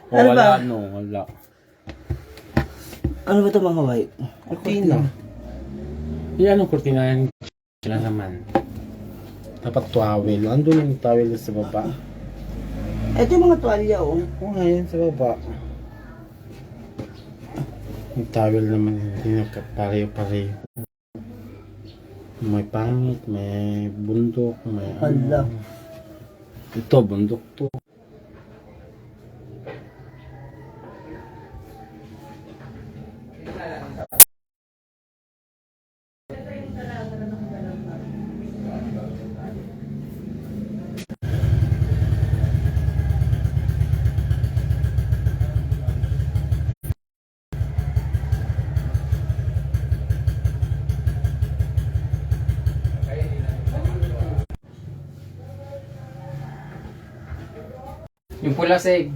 Ano wala, ba? wala. Ano ba ito mga white? Kurtina. Yan ang kurtina yan. Sila naman. Dapat towel. Andun yung towel sa baba. Ito yung mga tuwalya, oh. Oo nga yan sa baba. Yung towel naman hindi nagkapareho-pareho. May pangit, may bundok, may Hala. Ito, bundok to. Yung pula seg.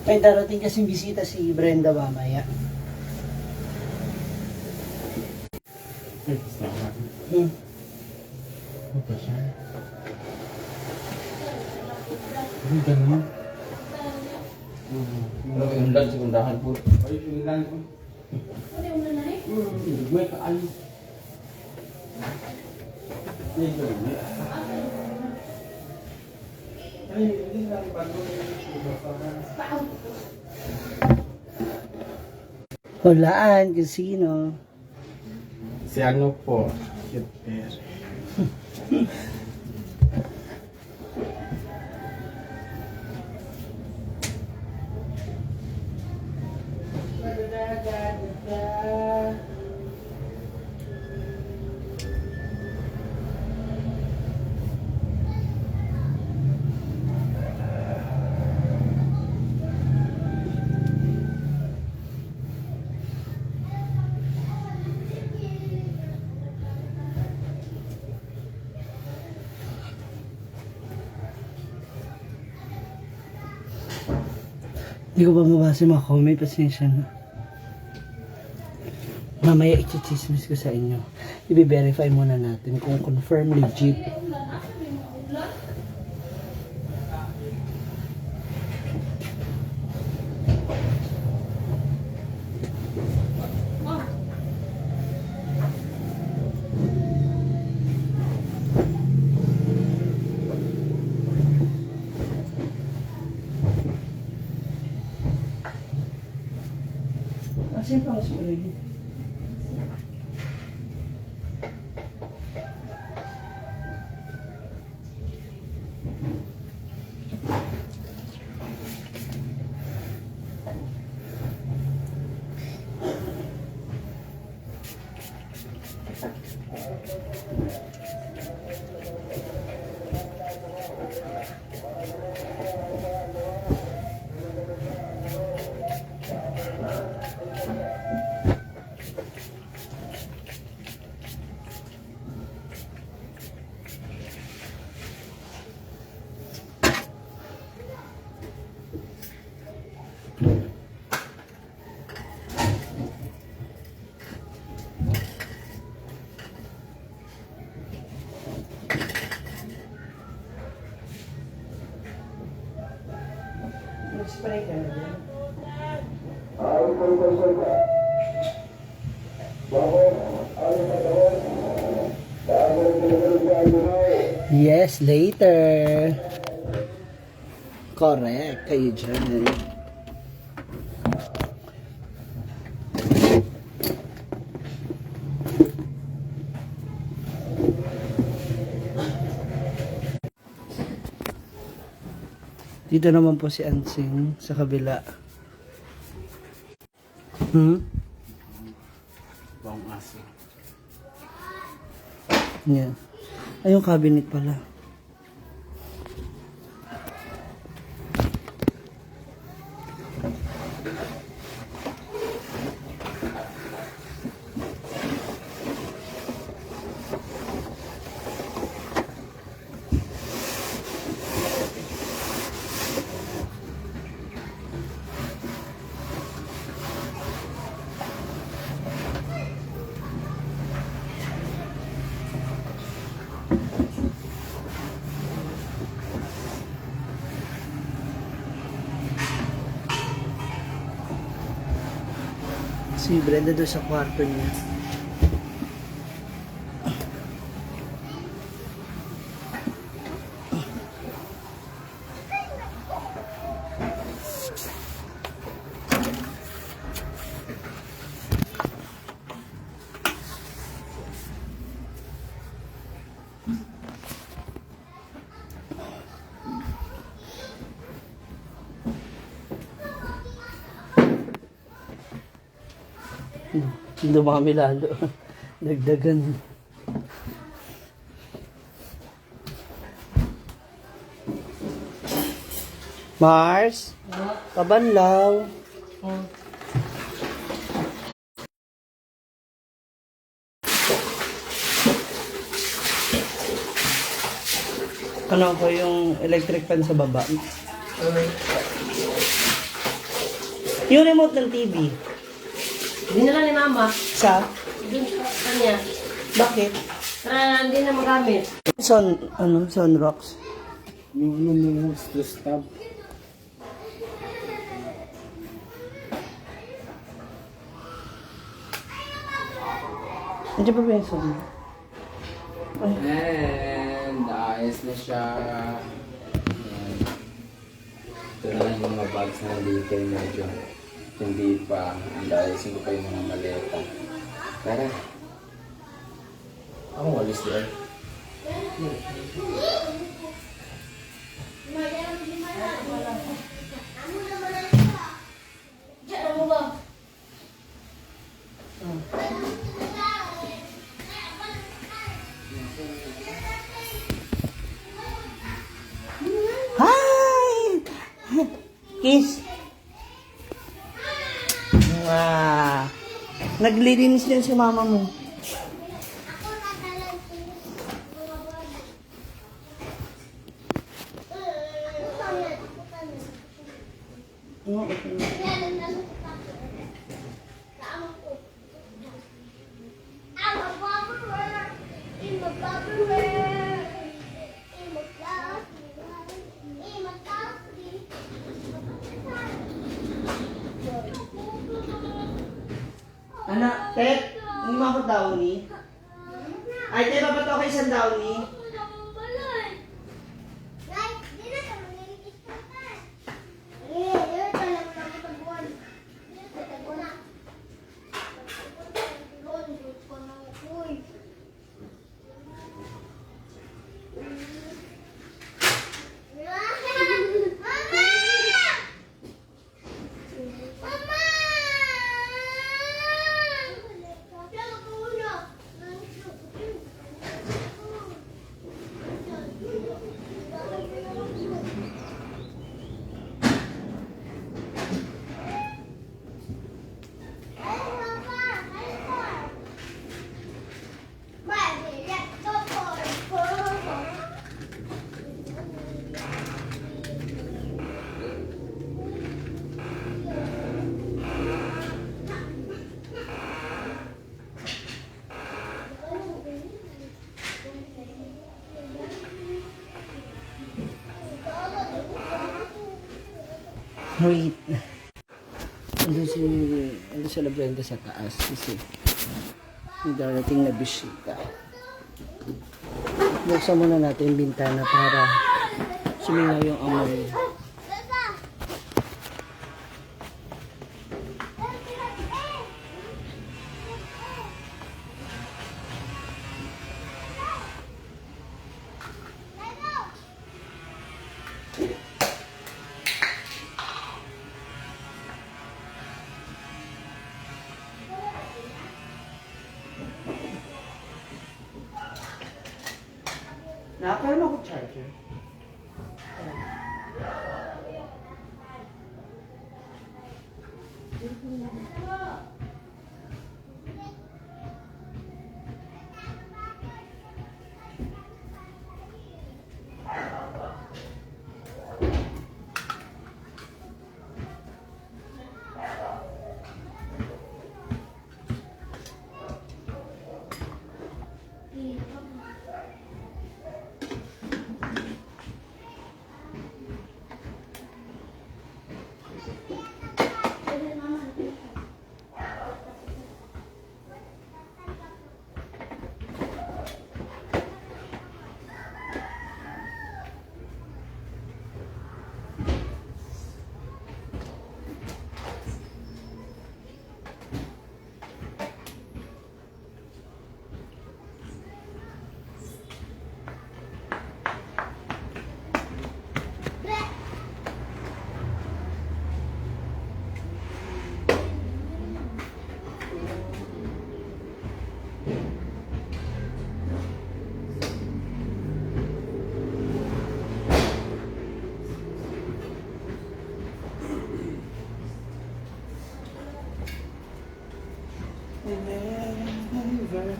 May darating kasing bisita si Brenda mamaya. Hmm. Ano ba siya? Ano ganun? Yung ulan sekundahan po. Ay, ulan ko. May kaayo. Ay, ganun. Ay, hindi lang bago Hulaan kung sino. si ano po, cute bear. Hindi ko ba mabasa mga comment, pasensya na. Mamaya i-chismis ko sa inyo. I-verify muna natin kung confirm legit. Kasi pa mas ulit. Mag-spray ka na dyan. Yes, later. Correct, kayo dyan. Dito naman po si Ansing sa kabila. Bang aso. Yan. Ay, yung cabinet pala. Si Brenda doon sa kwarto niya. Dumami lalo. Dagdagan. Mars? Kabanlaw. Ano ko yung electric fan sa baba? Yung remote ng TV. Dinala ni Mama. Sa? Doon sa kanya. Bakit? Para hindi na magamit. Sunrocks. Yung ano mo, stress tab. Andiyan pa ba yung sun? And ayos na siya. Ayan. Ito na lang yung mga bags na dito medyo hindi pa. And ayusin ko pa yung mga maleta. Tara. Ako walis there. Hi! Kiss! Wow! Naglilinis din si mama mo. Anak, Tet, hindi mo ako downy? Ay, Tet, ba't ako isang downy? Wait. Ando si Brenda sa taas kasi may darating na bisita. Buksan muna natin yung bintana para sumingaw yung amoy. later.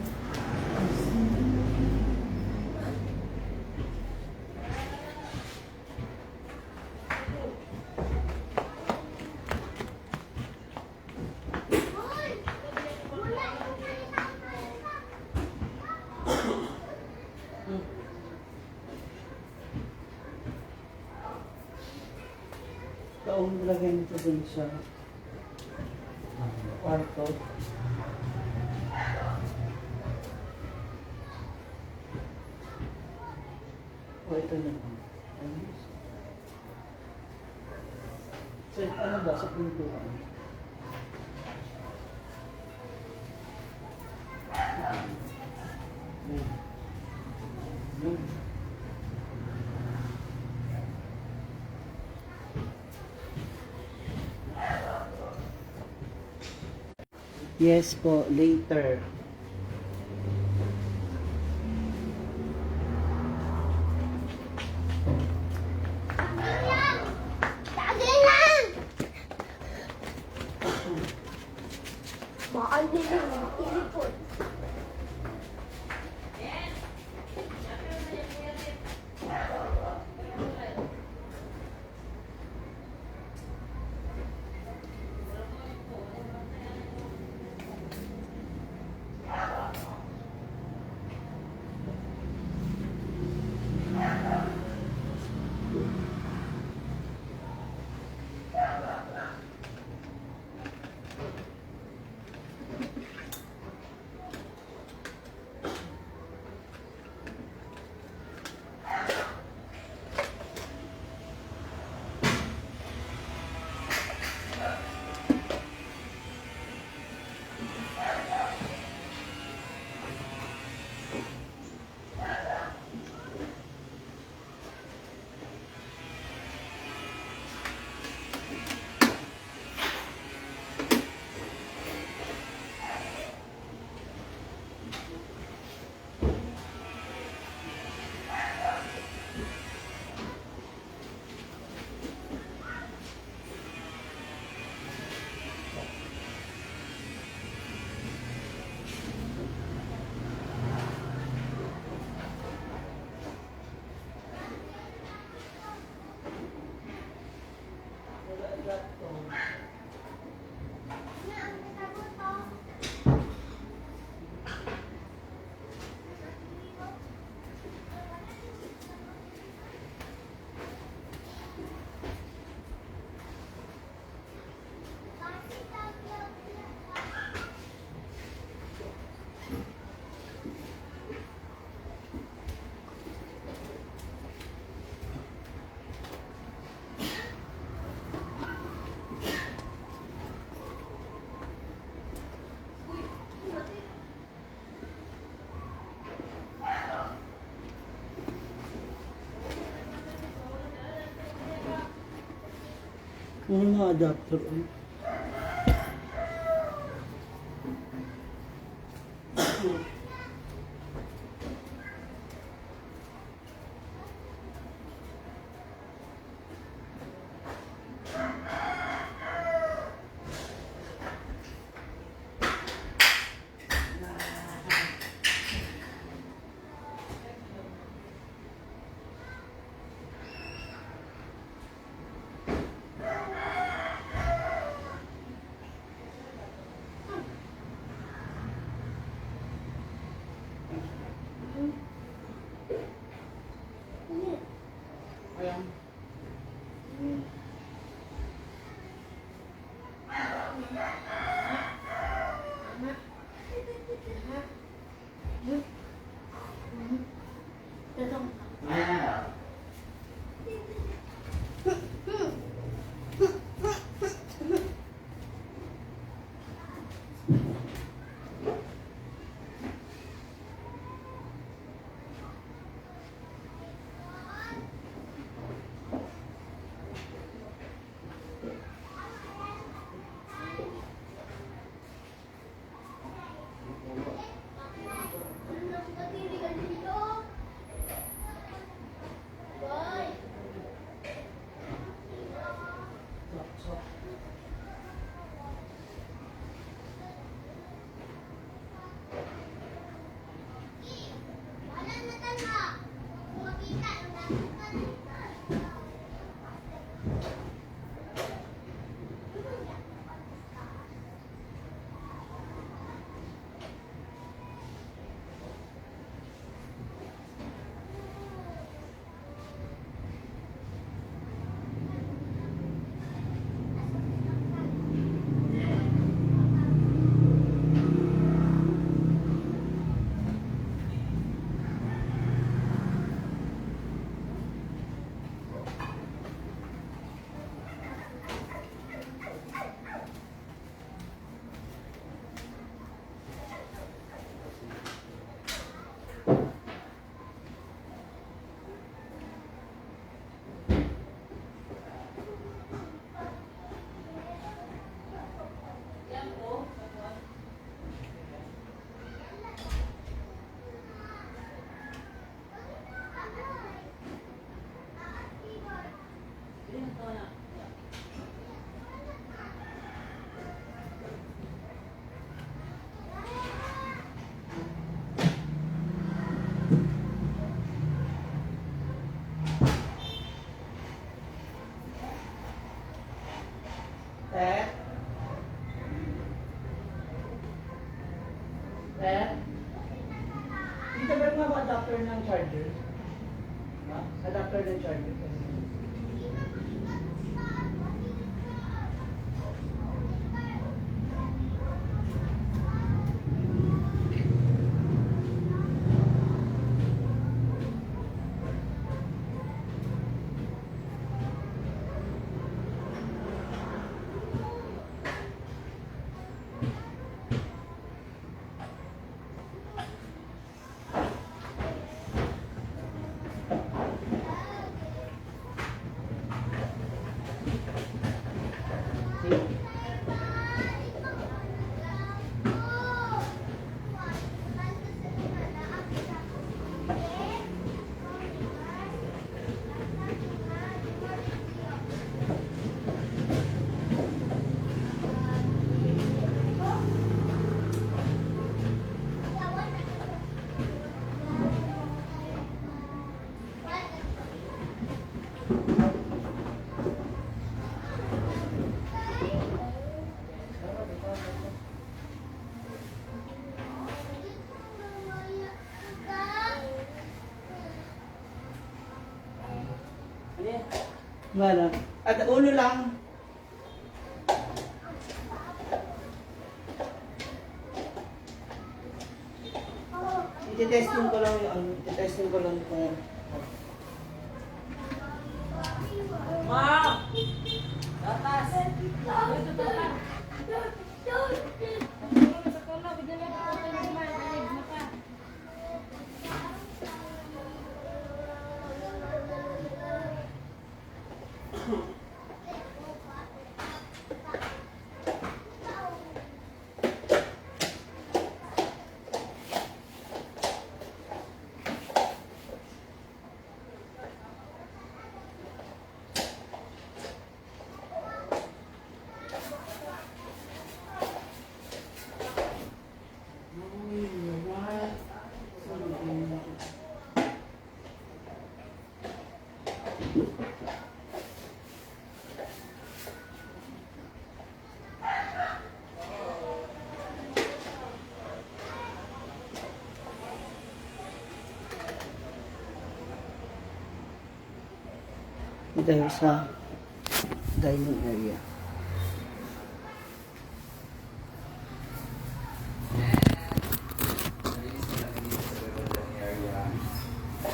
Taong lagay nito dun sa kwarto. O ito na. So, ano ba sa pintuan? Yes po, later. Ano mga adapter? Yeah. Pet? Pet? Dito ba yung mga adapter ng charger? Ha? Adapter ng charger. Wala. At ulo lang. Ititesting ko lang yung ano. Ititesting ko lang kung... Dito sa dining area.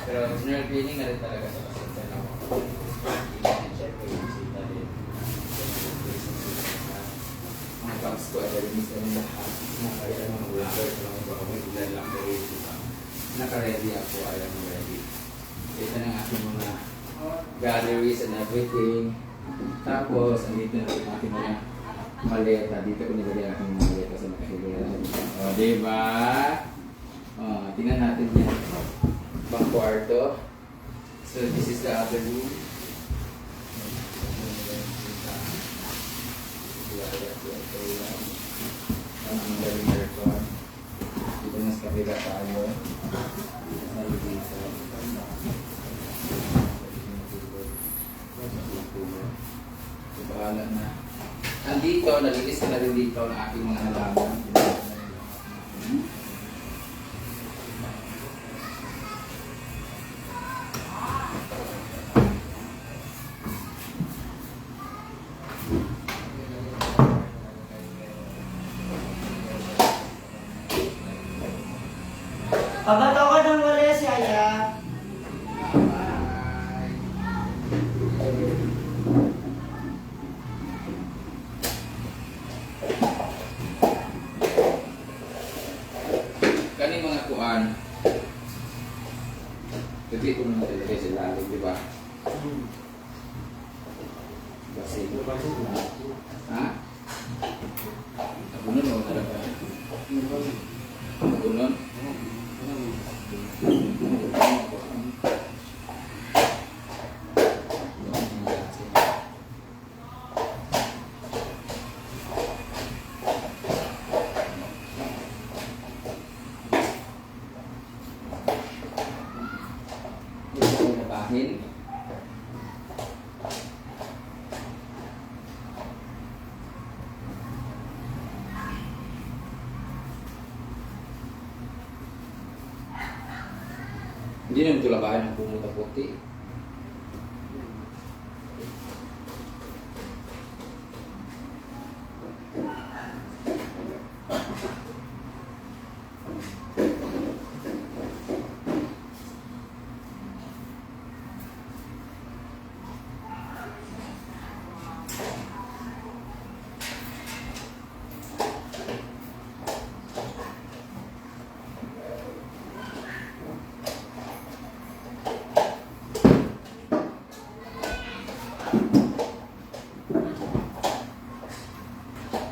Pero general cleaning na rin talaga sa pasyente na ako. Check ko yung bisita din. Mga pumps ko ay narinis na rin lahat. Nakaya ng mga vlogger ko lang ito ako. May ilan lang pero naka-ready ako. Alam mo ready. Ito na ang aking mga galleries and everything. Tapos, andito na rin aking mga maleta. Dito ko nilagay ang aking mga maleta sa nakahiluran. O, diba? O, tingnan natin yan. Bang kwarto. So this is the other room. Ang galing aircon. Dito na sa kabila tayo. So bahala na. Andito, nalilis na rin dito ang aking mga halaman. Pabato ka ng walis, Yaya. Kaning mga kuan. Kasi ito naman talaga sa lalim, di ba? Kasi ha? Abunon o talaga? Abunon? Bahin. Hindi naman ito labahan ng pumunta puti.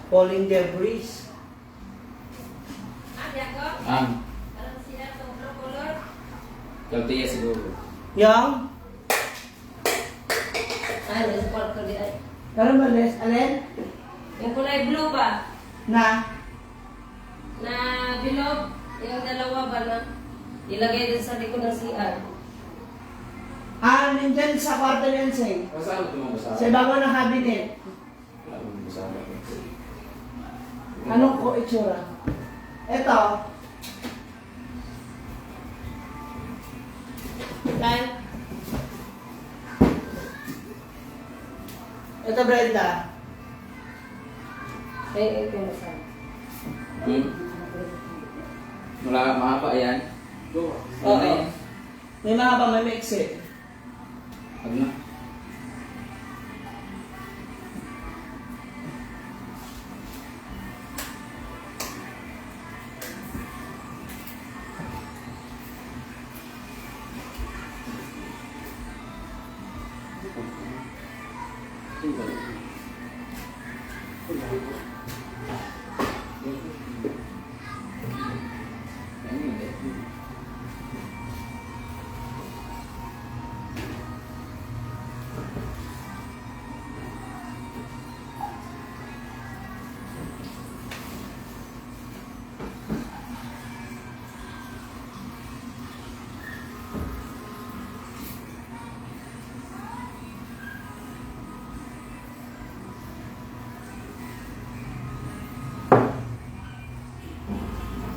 Falling debris. Ang kaltiya siguro. Yang? Ay, nasa kwarto di ay. Karon ba, Les? Alin? Yung kulay blue ba? Na? Na bilog, yung dalawa ba na ilagay din sa likod ng CR. Nandyan sa kwarto niyan, Say. Masama ito mga basara. Sa ibabaw ng cabinet. Wala mong basara. Anong ko itsura? Ito. Dahil, Ito, Brenda. ito na sa. Wala mahaba yan. Oo. May mahaba, may maiksi. Ano na?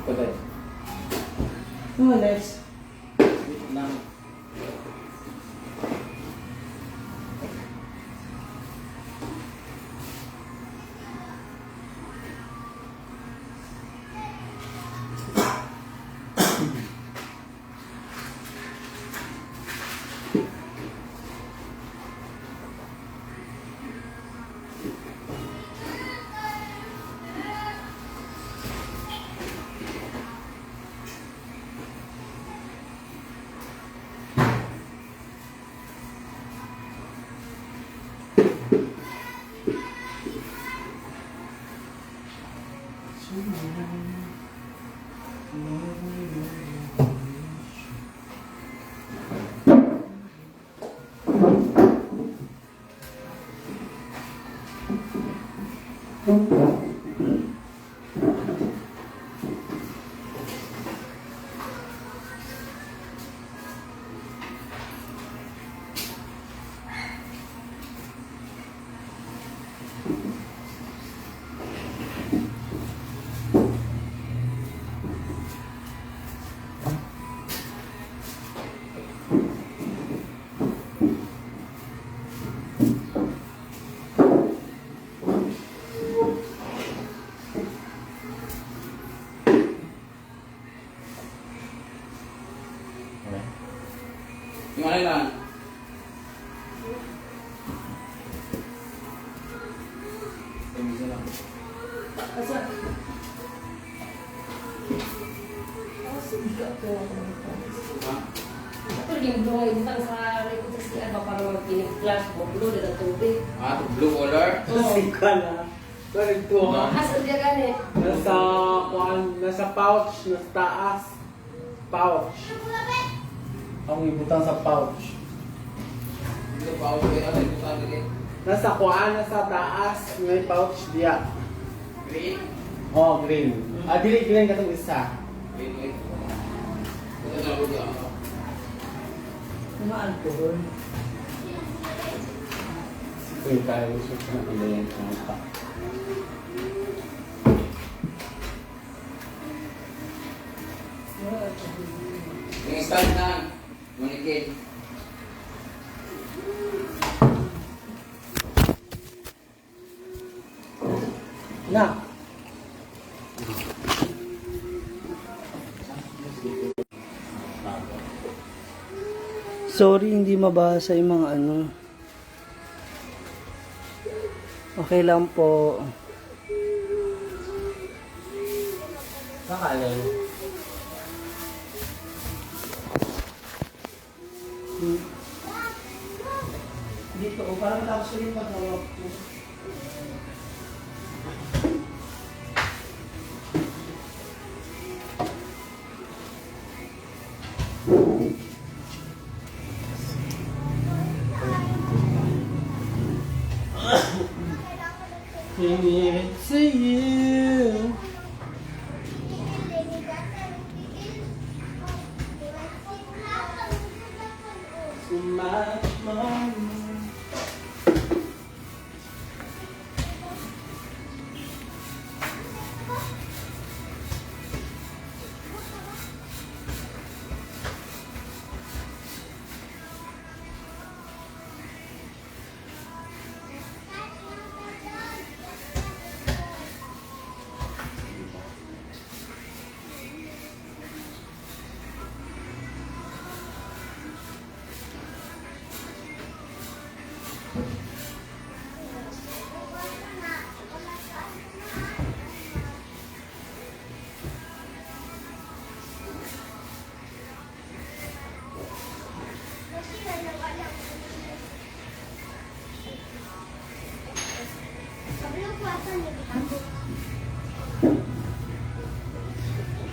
Patay. Oh, Les. Nang. Yung ano lang? Tumisa lang. Asa? Sige ako. Ha? Ito yung bunga itang sa record sa CR ba para magpinig-flash mo. Blue na tubig. Ah, blue color? Oo. Sika na. Parang ito ha. Asa diya gani? Nasa, nasa pouch, nasa taas. Pouch. Ang ibutang sa pouch. Dito pa ako kaya kasi ito sabi eh. Nasa kuan, nasa taas. May pouch diya. Green? Oh, green. Ah, dili green katong isa. Green, green. Ito na ako dyan. Mga alcohol. Ito yung kaya gusto ko na ilayan sa mata. Yung stand na. Mannequin. Na. Sorry, hindi mabasa yung mga ano. Okay lang po. Nakaleng. Dito, parang tapos yung paghawak ko. To you. So much more.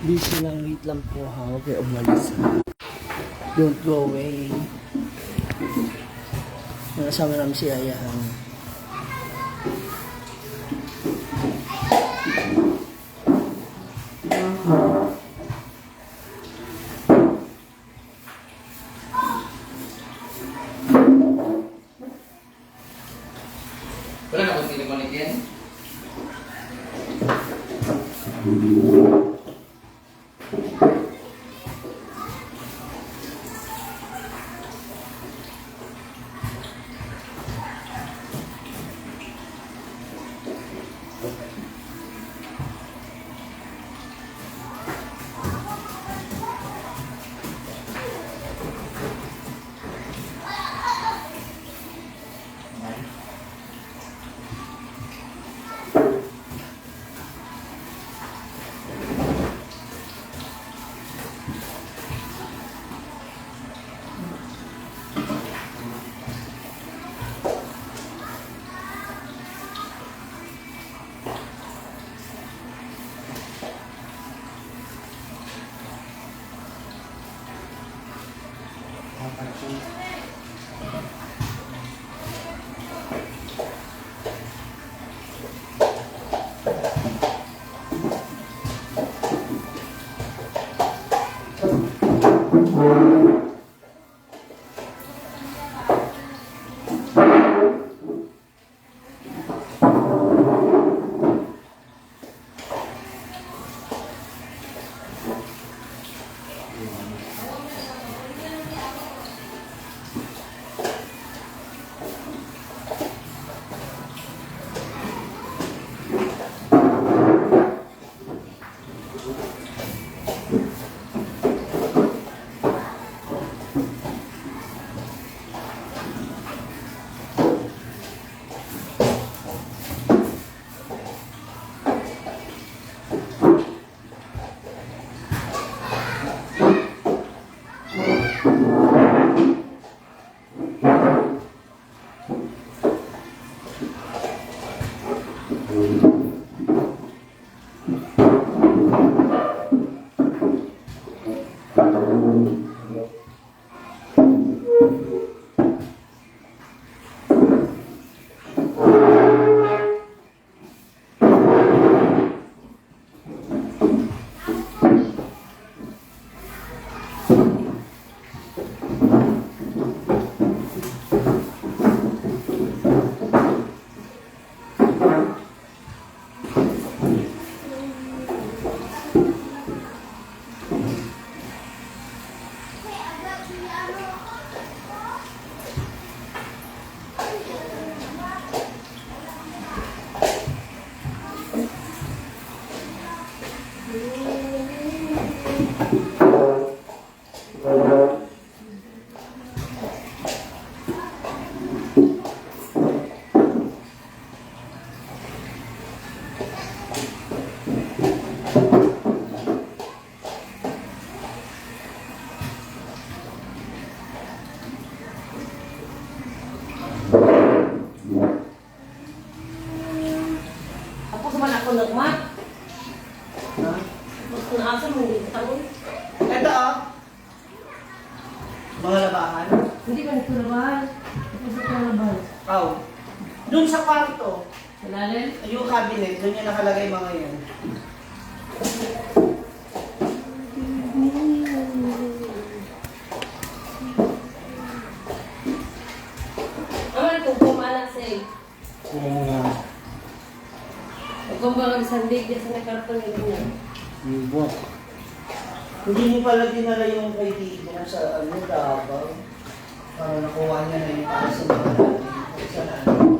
Busy lang, wait lang po ha. Huwag kayo umalis ha. Don't go away. Nakasama namin si Ayahan. Wala na ba sila mannequin? Tapos man ako nagmat. Ha? Tapos kung asa mo, hindi ko tanong. Ito oh. Mga labahan. Hindi ba nito naman? Tapos ito naman. Oh. Doon sa kwarto, Malalim? yung cabinet, doon yung nakalagay mga yan. Aman kung pumanak sa'yo. Kung Kung ba sandig dyan sa nakarton yung ganyan. buwak. Hindi niyo pala dinala yung kaibigan sa ano, Davao. Para nakuha niya na yung para sa mga natin. Sa ano.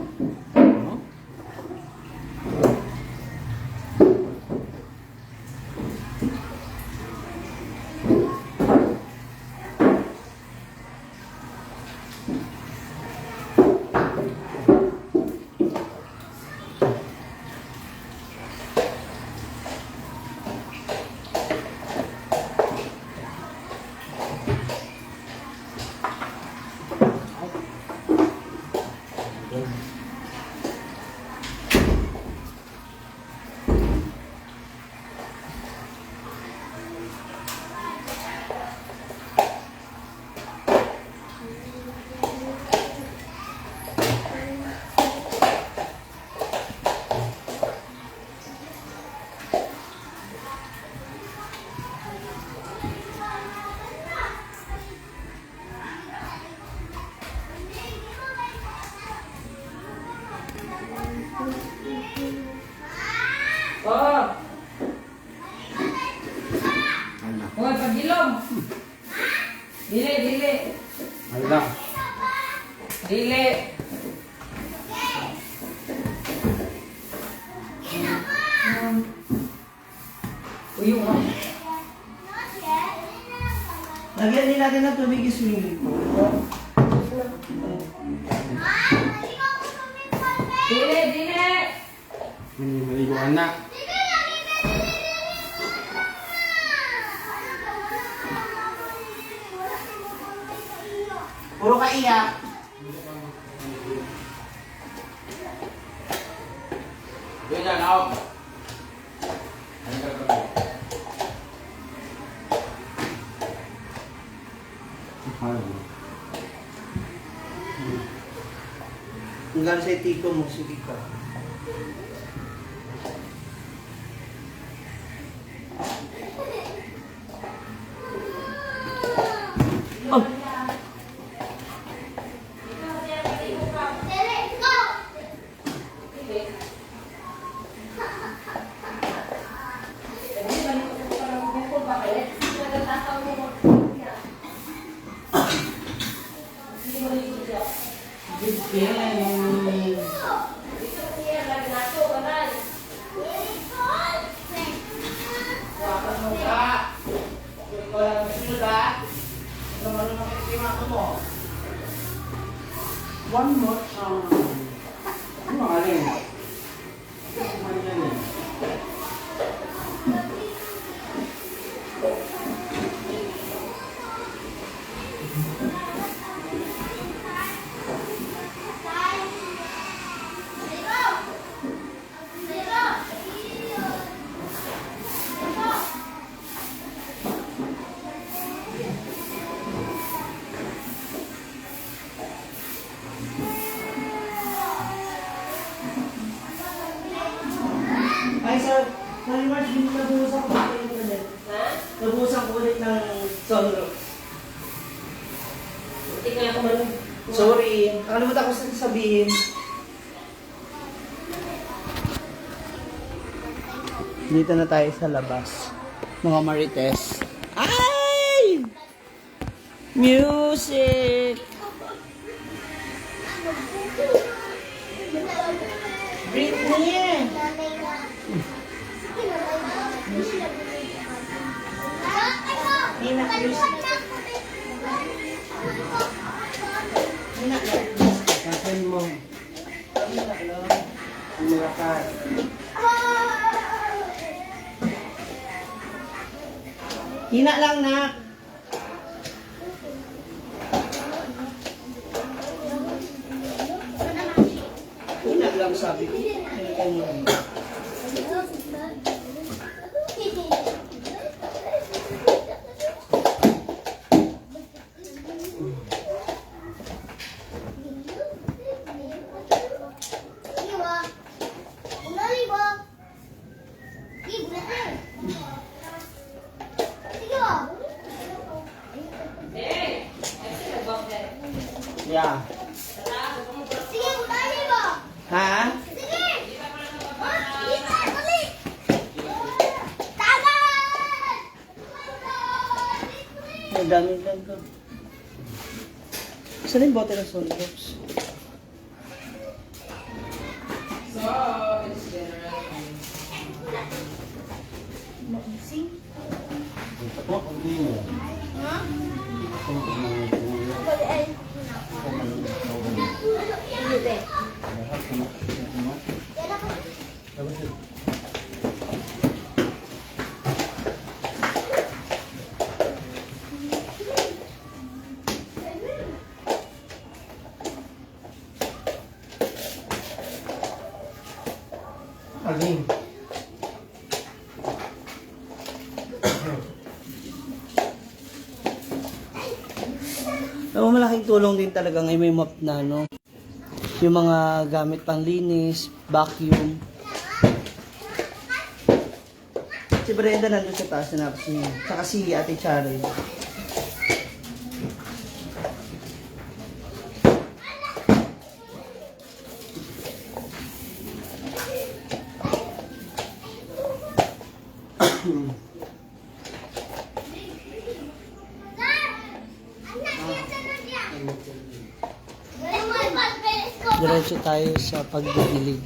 Oh! Hoy, pagilom! Dili, dili! Ala. Dili! Uyong ka. Lagyan din natin ng tubig yung swimming pool. Dili, dili! Hindi maliguan na. Puro kaiyak. Yun yan, out. Hanggang sa tiko mo, sige ka. Oh. Yan. Iya, lagi nato, kanan. Wakan mo ka. Ikaw lang masunod ha. Ikaw marunong kitima ko mo. One more time. Ano nga rin? Ano yan eh? Ay, sir, March, nabuhusan ko ulit. Ha? Nabuhusan ko ulit ng sunroof. Hindi nga ako man. Sorry, nakalimutan ko sabihin. Dito na tayo sa labas. Mga Marites. Ay! Music! Britney! Nina, music. Nina, kakin mo. Nina, lang. Umulakan. Hina lang na. Hina lang sabi ko. Hina lang. Yeah. Ha? Ang dami lang ko. Saan yung bote ng sunrooms? So, it's general. Alin? Alam mo, malaking tulong din talaga ngayon may mop na, no? Yung mga gamit panglinis, vacuum. Si Brenda nandun sa taas na napos niya. Saka si Ate Charay. Diretso tayo sa pagdidilig.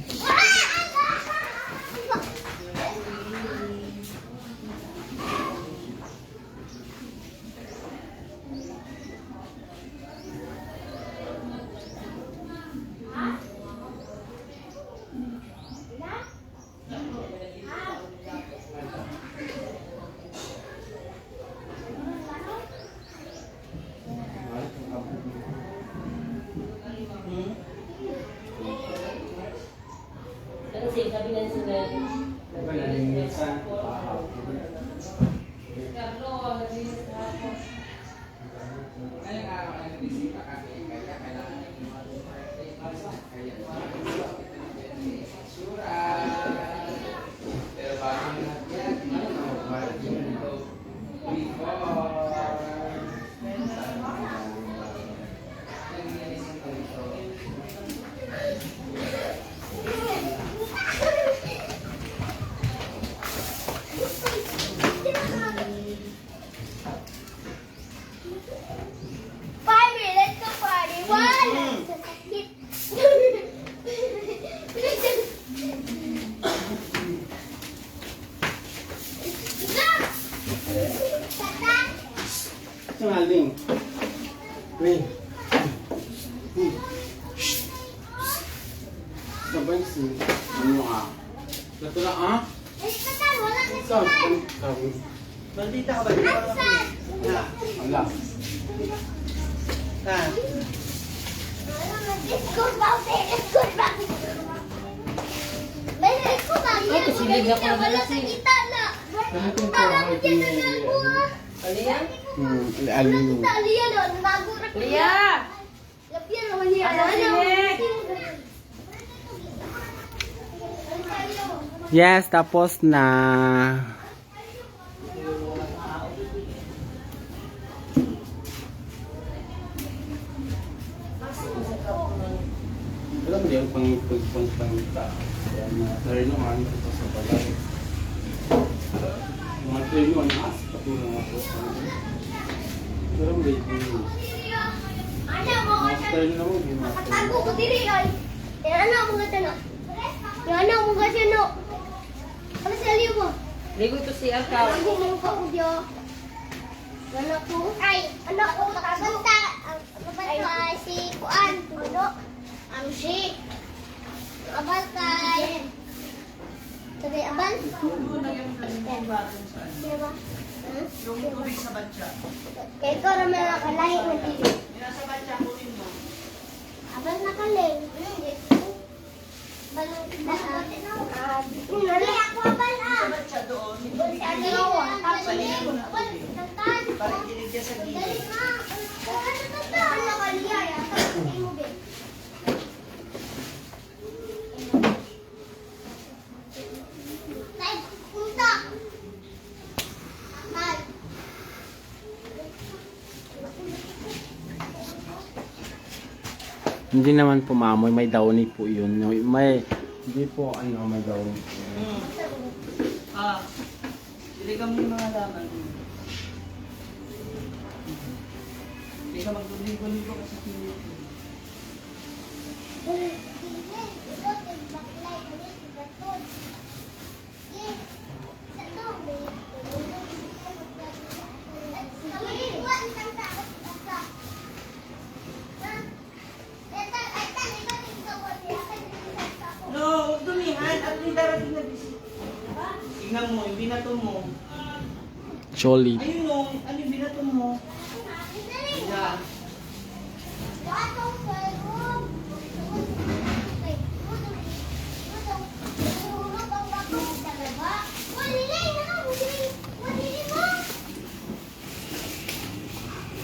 Ling. Ling. Sabay si. Ano ah? Ito na ah? Ikaw, ikaw. Bandita ka ba? Di ba kami? Na. Wala. Na. Ito, silig ako na dalasing. Ano yan? Aliw. Lia! Asa silig? Yes, tapos na. Alam mo yan, pang-pangta. Narino nga nito sa balay. Mga treno ang as, patulong ako. Pero may treno. Mga treno na mo, ginagawa. Ligo ito si Alkaw. Yung tubig sa batya. Kaya ko naman nakalahi mo dito. Yung nasa batya, kunin mo. Abang nakaling. Balong Nali ako abal Sa batya doon, yung tubig Sa mo. dalawa. Tapos Salihin mo na Wal, tubig. tantan. Para ikinig niya sa Dali gilid. nga. Ano nakaliya? Tapos mo din. Tay, punta. Tay. Hindi naman po maamoy, may downy po yun. May, hindi po ano, may downy po yun. Ah. Siligan mo yung mga laman. Hindi ka magduligo-ligo kasi pinit. No, huwag dumihan. At may darating na bisita. Tingnan mo, yung binato mo. Cholit. Ayun o, ano yung binato mo? Ayan.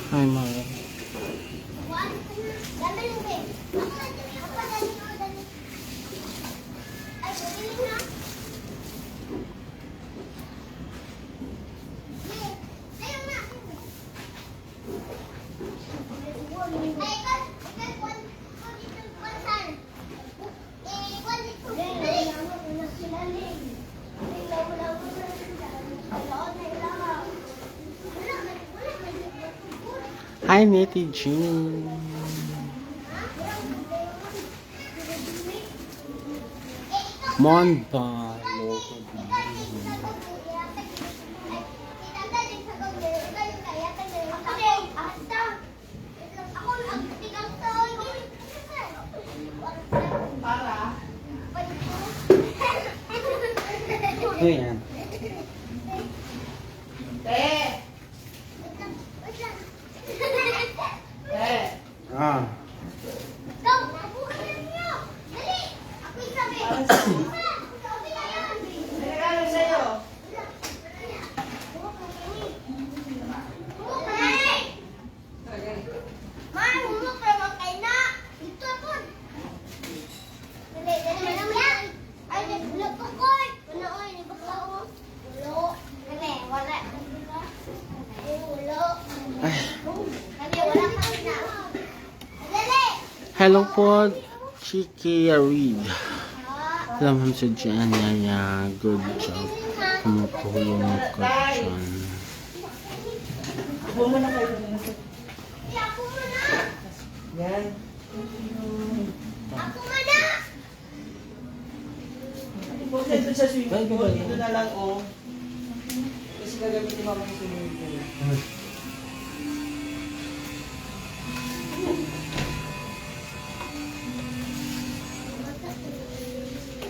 Ay, mga. Hi, Nettie Jean. Monta. Para. Ayan. Te! Te! Ah. Para sa'yo. May regalo sa'yo. Hello po, Chiki Reed. Salamat sa dyan, Yaya. Good job. Kumutulong ka dyan. Upo mo na kayo. Yan. Huwag na ito sa swimming pool. Dito na lang, oh. Kasi gagamitin mo ang swimming pool.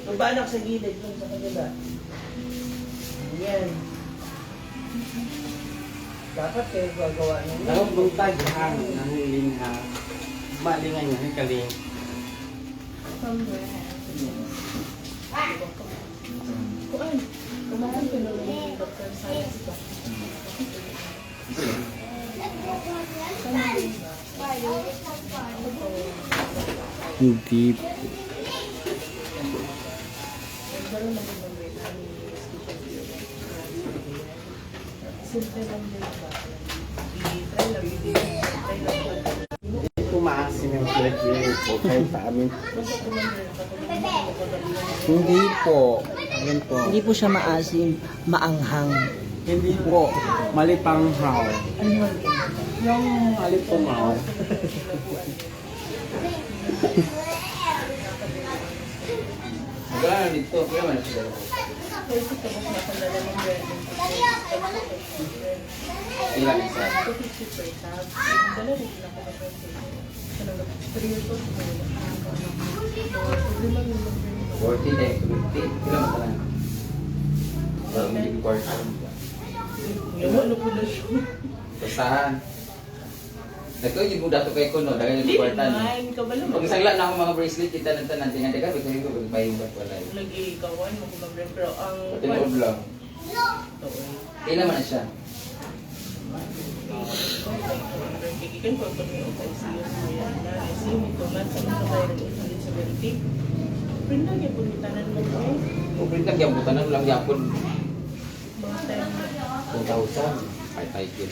Babaan ako sa gilid dun sa kanila. Yan. Dapat kayo gagawa nyo. Ako buntag hang ng linha. Malingan niya ni kaling. Hindi. Tumaasin yung plate po kayo sa amin. Hindi po. Yan po. Hindi po siya maasim, maanghang. Hindi po. Malipanghaw. Yung alipungaw. Magkano dito? Kaya man siya. Ilang isa? 40 times 50. Ilang ba lang? Parang hindi ko quarter. Ano po na siya? Basahan. Nagkawin mo dato kay Kuno, dahil yung kwartan. Pag isangla na ako mga bracelet, kita ng tanan, tingnan ka, pagkasin ko, pagbayong ba wala yun. Lagi ikawan, magkumabrin, pero ang... Pati loob lang. Kailan man siya? Ikan ko pag may upay siya sa yan na isim ito man sa mga kailan disability. Print lang yung pumitanan mo ko eh. O print lang yung butanan lang yapon. Mga time 2,000. Ay, tayo kid.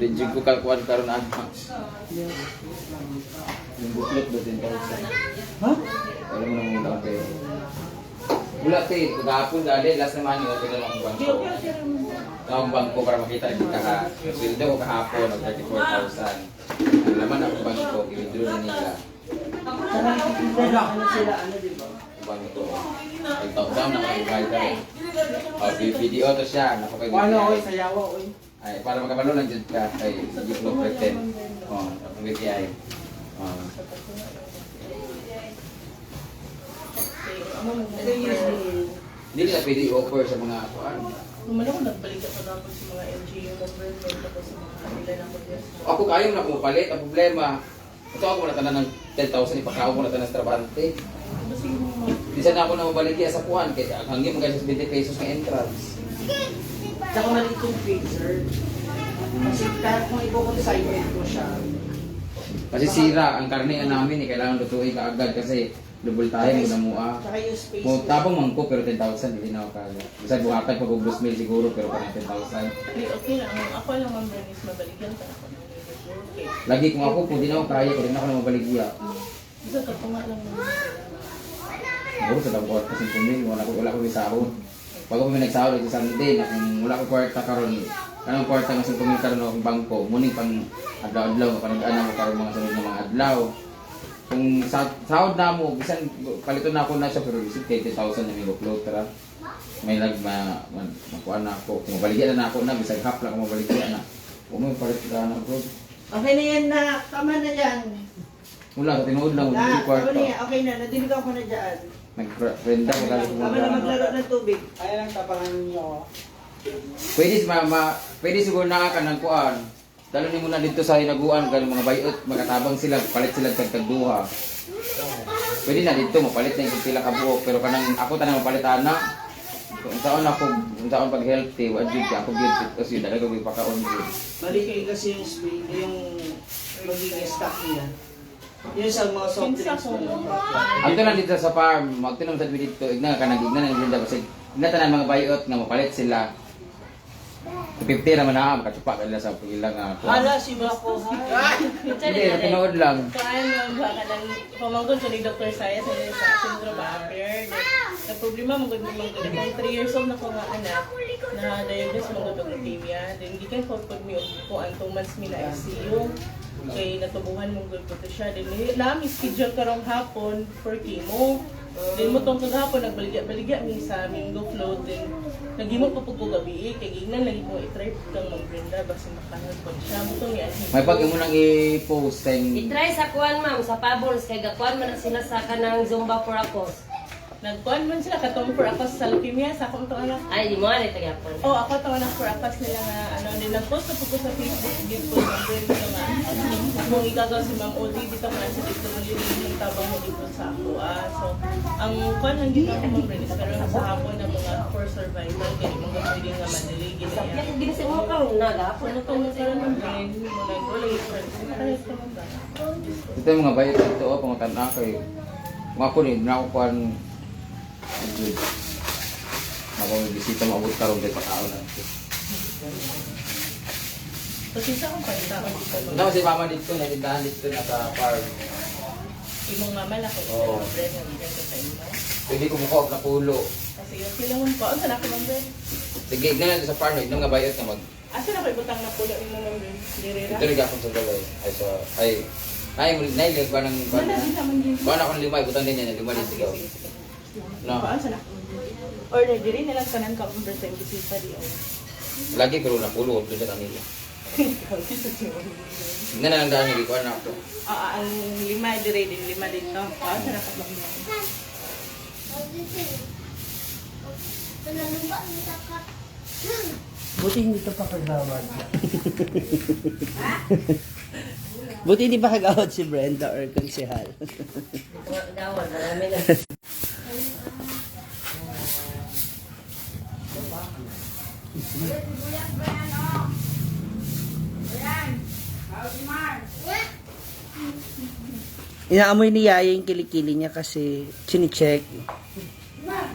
Legit ko kalkuan karon advance. Yung buklot do 10,000. ha? Alam mo nang muna kayo. Wala kayo, kagahapon dali, last naman yung okay na lang ang bangko. Ang bangko para makita kita ka. Sweldo ko kahapon, ng 34,000. Ang laman ang bangko, i-withdraw na nila. Sana nakikita ano sila, ano di ba? Ang bangko. Ay, taon na kayo kahit o, video to siya. Napakay Ano oy sayawa oy. Ay, para makabalo lang dyan ka. Ay, hindi ko pretend. O, ang BPI. O. Hindi nila pwede i-offer sa mga kuan. Lumala ko nagbalik ako dapat sa mga LGU government tapos sa mga kanila na mag-yes. Ako kayo na pumapalit. Ang problema, ito ako na tanan ng 10,000, ipakaw ko na tanan sa trabante. Kasi yung mga... Di sana ako na mabaligya sa kuhan, kaya hanggang mga 20 pesos ng entrance. Tsaka maliit yung phaser. Kasi kahit kung ibukod sa side ko siya. Kasi sira, ang karne namin, kailangan lutuin ka agad kasi double tayo muna mua. Tsaka yung space. Kung tapong mangko pero 10,000, hindi na ako kaya. Basta buhakan pag ubros mail siguro pero parang 10,000. Okay lang. Ako lang ang Bernice mabaligyan pa ako ng okay. Lagi kung ako, kung di na ako kaya, kung di na ako na mabaligya. Isa ka nga lang naman. Siguro sa dapat kasi kumil, wala ko may sahod. Pag ako may nagsahod, ito Sunday, na kung wala ko kwarta karon, kanang kwarta nga 5,000 karon akong bangko, muning pang adlaw-adlaw, panag-ana mo karon mga sunod na mga adlaw. Kung sahod na mo, bisan paliton na ako na siya, pero isip 20,000 na may upload, tara. May makuha na ako. Kung mabaligyan na ako na, bisan half lang ako mabaligyan na. Kung may palit ka na upload. Okay na yan na. Tama na yan. Wala, tinuod lang, hindi Tama kwarta. na yan. Okay na. Nadinig ako na dyan. Nag-friend ako, lalo ko Tama na maglaro ng tubig. Ay lang tapangan niyo. Pwede siguro na ka ng kuan. Dalo ni mo na dito sa hinaguan kan mga bayot, magatabang sila, palit sila tagduha. Pwede na dito mapalit na yung pila ka buhok, pero kanang ako tanang mapalit ana. Kung saan pag healthy, wa jud ako guilty kasi dalaga ko ipakaon jud. Balik kayo kasi yung yung magiging stock niya. Yun sa mga soft drinks mo lang. Anto na dito sa farm, magtinom sa dito, igna ka nagigna ng grinda kasi tanan mga bayot nga mapalit sila. 50 naman na makatupak nila sa pagila nga. Hala si Bako. Hindi, tinood lang. Kain mo ba ka ng pamanggon ko ni Dr. Saya sa syndrome Apert. Na problema mo gud mo kung 3 years old na ko nga anak na diagnose mo gud og leukemia. Then gikan ko pud mi ko ang 2 months mi na ICU. Kay natubuhan mong gud ko siya. Then naami schedule karong hapon for chemo. Then mo tong kagahapon nagbaligya mi sa Mingo Float. Then nagimot pa pud ko gabi kay gignan lagi ko i-try kang mag-Brenda basta makahan ko siya mo tong yan. May pag mo nang i-post and I-try sa kuan ma'am, sa Pabons, kay gakuan man na sila sa kanang Zumba for Akos. Nagkuhan man sila katong for akas sa leukemia sa akong tong anak. Ay, di mo na tagapon. Oh, ako tong anak for akas nila nga ano din nag-post na po ko sa Facebook din po ng friend ko nga. Nung igagaw si Ma'am Odi dito nga sa dito mo din yung tabang mo dito sa ako. So, ang kuhan lang dito ako Ma'am Brenda pero sa hapon na mga for survival kaya mga pwede nga madali gina. Sakit din sa mo kang nagapon. Ano to mo sila ng brain mo nag-relate friends. Ito yung mga bayot dito, pangutan na kayo. Mga ko rin, nakukuhan good. Ako may bisita maabot ka rin pa tao natin. Kasi sa akong palita ako dito. Ano si mama dito, natindahan dito na sa farm. Imong mama na ko. Oo. Friend ng friend ko sa imo. Pwede ko mukha na pulo. Kasi yung silangon po. Ang sana ko Ma'am Brenda. Sige, ignan natin sa farm, ignan nga bayot na mag... Asa na ko ibutang na pulo imo Ma'am Brenda? Direra. Ito rin akong sa galay. Ay, so, ay, nailig ba ng... Wala din naman din. Ba na ako ng lima, ibutang din yan, lima din sigaw. No. Asa na? Or na diri nilang tanan ka Ma'am Brenda yung bisita di ay. Lagi pero napulo, doon sa kanila. Ignan na lang daan, hindi ko na ako. Ang lima diri din lima dito. Asa na ka Ma'am Brenda? Buti hindi ka pa kagawad. Buti hindi pa kagawad si Brenda or konsehal. Dawan, marami na. Inaamoy ni Yaya yung kilikili niya kasi chine-check. Na.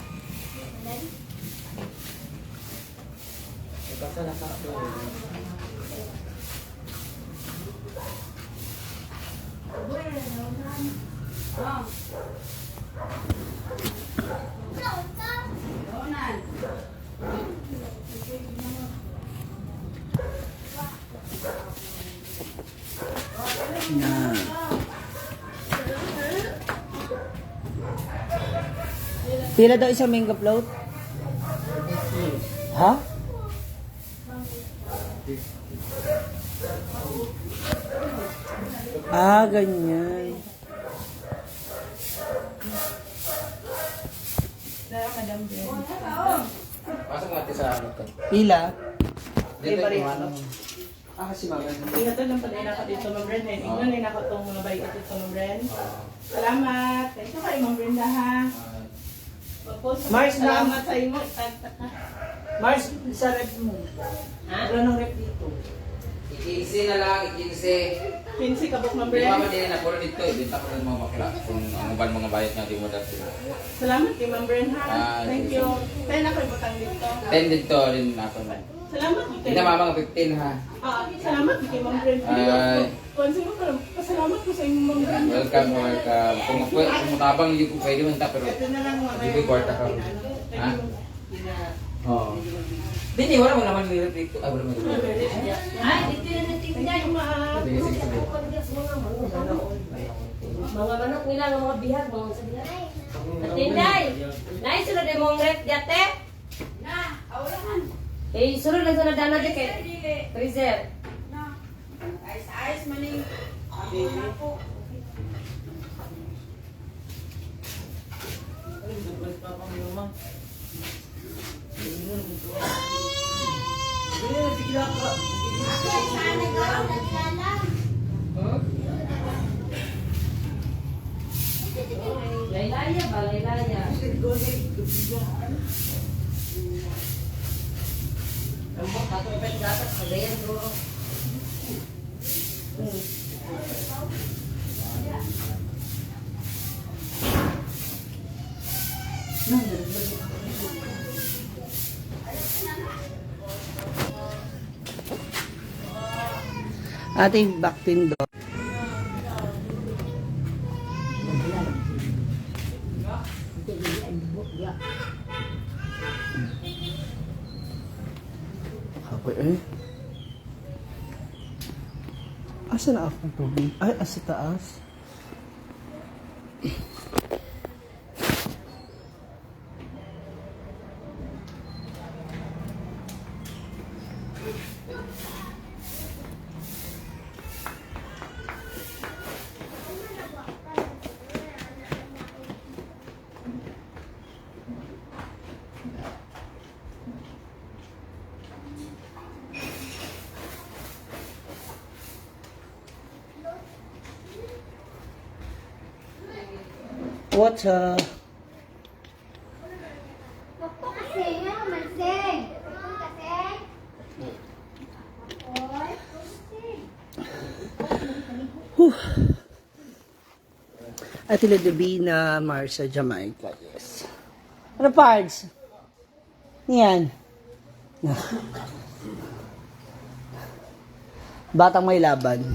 Pila daw isang mango float? Ha? Ah, ganyan. Dara Madam Brenda. Pasok natin sa ano ka. Pila? Dito Iba rin. yung ano. Ah, kasi mga Ihatod lang pala na ka dito Ma'am Brenda. Ingnan na ako tong mga bike dito Ma'am Brenda. Salamat. Thank you kay Ma'am Brenda ha. Mag-post Mars, salamat sa imo. Mars, sa rep mo. Ha? Wala nang rep dito. Ikiksi na lang, ikiksi. 15 kabuk Ma'am Hindi mama Brenda. din na puro dito, ibenta ko ng mga makila. Kung ang ban mga bayad nga, di mo dati. Salamat kay Ma'am Brenda ha. Ah, Thank sige. you. Tayo na ko ibutang dito. 10 dito rin ako na. Salamat kay Hindi na mama nga 15 ha. salamat kay Ma'am Brenda. Ay. Kung mo pasalamat ko sa inyo Ma'am Brenda. Welcome, welcome. Kung matabang hindi ko pwede man ta, pero Ito na lang mga hindi ko kwarta ka. Ha? Oo. Hindi, wala mo naman nilip dito. Ah, wala mo nilip. Ay, dito yung natinday. Sige, sige, sige. Mga manok nila, ng mga bihag, mga sa bihag. Natinday! Nay, sunod yung mong rep, diyate? Na, awalan. Eh, sunod lang sa nadana dyan kay Freezer. Ayos maning. Sana gawin naglalang. Laylaya ba? Laylaya. Ang mga katupet dapat, kagayan duro. Ating backpin do. Kapoy eh. Asa na akong tubig? Ay, asa taas. What's Bakpo kasi, nga manseng. Bakpo kasi. Oy, Atila Divina, Marcia, Jamaica, yes. Ano parts? Yan. Batang may laban.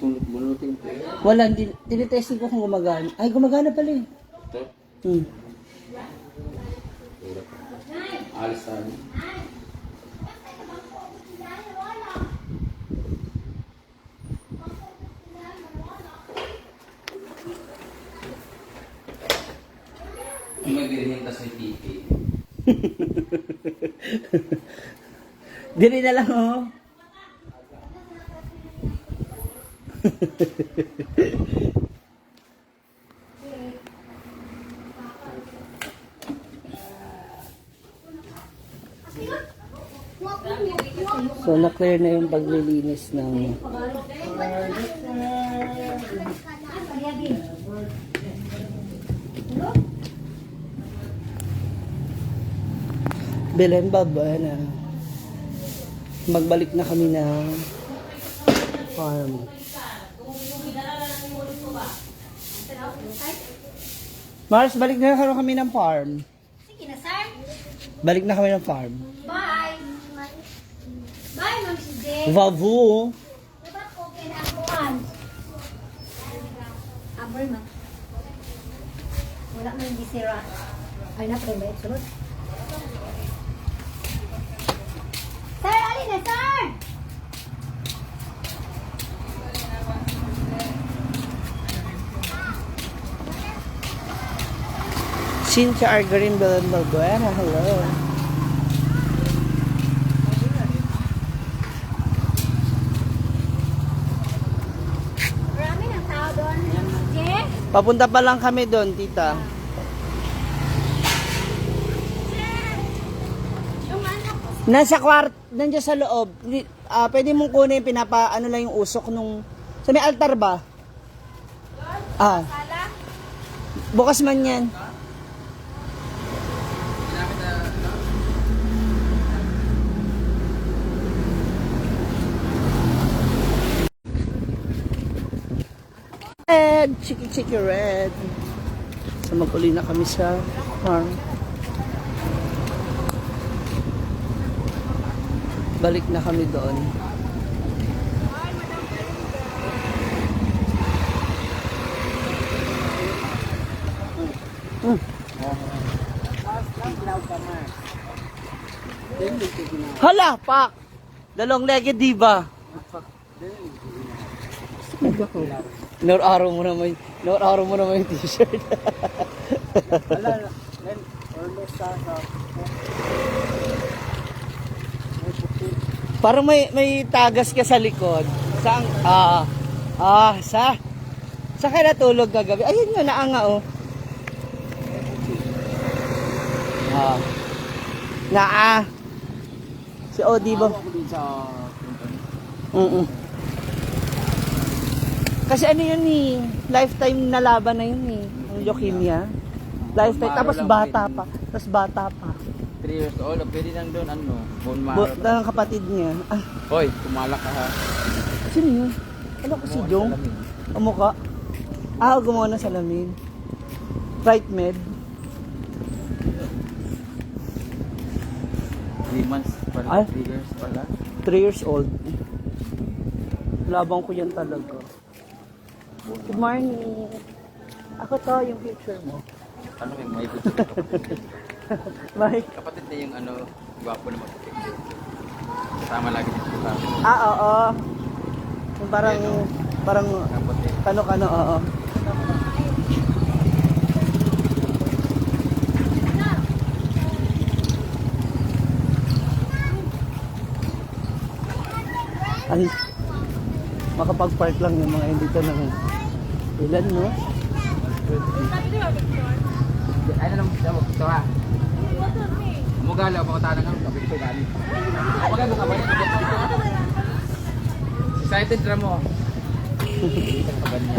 Bunutin ko. Wala, tinitesting ko kung gumagana. Ay, gumagana pala eh. Ito. Hmm. Alis tayo. Magdirihin tas may titi. Dili na lang oh. So, na-clear na yung paglilinis ng Belen Baba na magbalik na kami ng farm. Mars, balik na kami ng farm. sige na, sir. Balik na kami ng farm. Bye. Bye, Ma'am si Jay. Vavu. Dapat okay na ako, Ann. Abol, ma. Wala man hindi sira. Ay, na, pre, ba? Sunod. Sir, alin na, sir! Cynthia Argarin Belen Balbuena, hello. Marami ng tao doon. Jay? Papunta pa lang kami doon, tita. Yung anak ko. Nasa kwart, nandiyan sa loob. Pwede mong kunin, ano lang yung usok nung... Sa may altar ba? Sala? Bukas man yan. Red, chiki red. So mag-uli na kami sa farm. Balik na kami doon. Hala, pak! Dalong-legged diba? Inor-araw mo naman yung t-shirt. Parang may tagas ka sa likod. Saan? Sa kaya natulog kagabi? Ayun nga, naanga oh. Si Odi ba? Kasi ano yun eh, lifetime na laban na yun eh, ang leukemia. Lifetime, tapos bata pa. 3 years old, pwede lang doon, bone marrow. Ang kapatid niya. Hoy, kumalak ka ha. Sino yun? Ano ko si Jong? Ang mukha? Gumawa ng salamin. Right med. 3 months pala, Ay. 3 years pala. 3 years old. Labang ko yan talaga. Good morning. Ako to, yung picture mo. Ano yung may picture ka kapatid? Mike. Kapatid na yung gwapo na magpapicture. Kasama lagi dito sa akin. Oo. Yung parang Kapatid. kano-kano, oo. Ay, makapag-park lang yung mga hindi ka ng ilan, no? Ay na lang, ito ha. Mugala, pakutaan nga, kapit ko dali. Kapagay mo ka ba? Excited na mo. Hindi ka pa ganyan.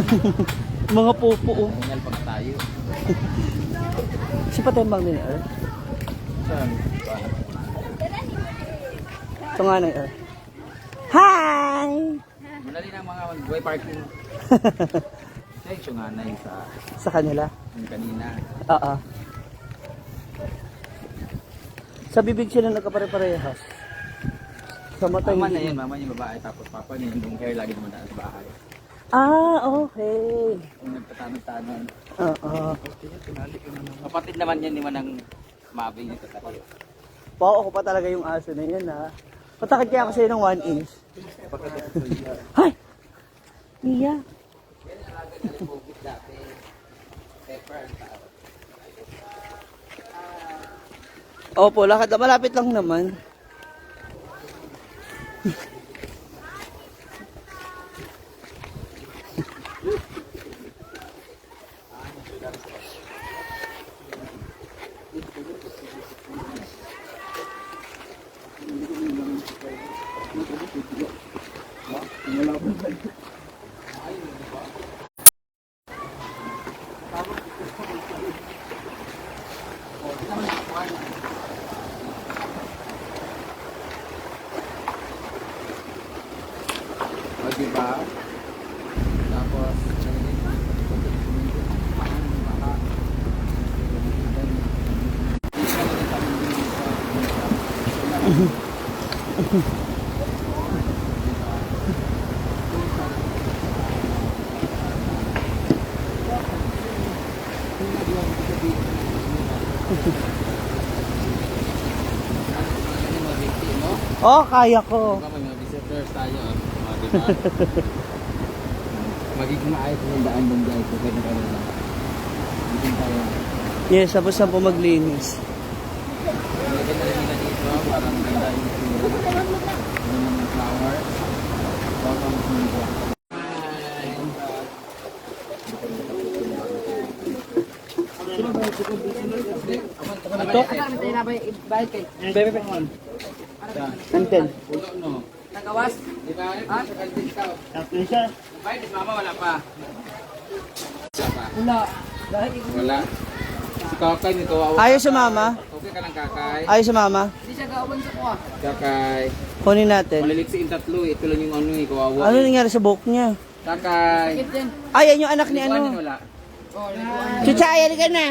Mga pupo. Oh. Hingal pag tayo. Si Patembang din, Earth. Saan? Ito nga na, Earth. Hi! Madali na mga mag-boy parking. Ay, siya nga na yung Sa kanila. yung kanina. Oo. Sa bibig sila nagkapare-parehas. Sa mata Mama na hindi. yun, mama yung babae, tapos papa niya yung hair lagi naman sa bahay. Ah, okay. Yung nagtatanong-tanon. Oo. Kapatid naman yan, naman ang mabing nito tayo. Pao ako pa talaga yung aso na yan, ha. Patakit kaya kasi ng 1 inch. Hay! Mia. Opo, lakad na malapit lang naman. O, diba? Tapos, Oh, kaya ko. may mga visitors tayo. Diba? Magiging maayos yung daan doon guys. So, pwede tayo na. Dito tayo. Yes, tapos na po maglinis. Lagyan na rin nila dito. Parang ganda yung sura. Yung mga flowers. Welcome to Manila. Ito? Bebe, Anten. Pulo, no? Nagawas? Di ba? Sa kantin ka. Tapos siya. Ay, di mama, wala pa. Wala pa. Wala. Wala. Si Kakay, may kawawa. Ayaw sa mama. Okay ka lang, Kakay. Ayaw sa mama. Kakay. Kunin natin. Maliliksiin tatlo. Ito lang yung ano eh, kawawa. Ano nangyari sa buhok niya? Kakay. Ay, yan yung anak ni Liguan din ano. wala. Chuchay, halika na.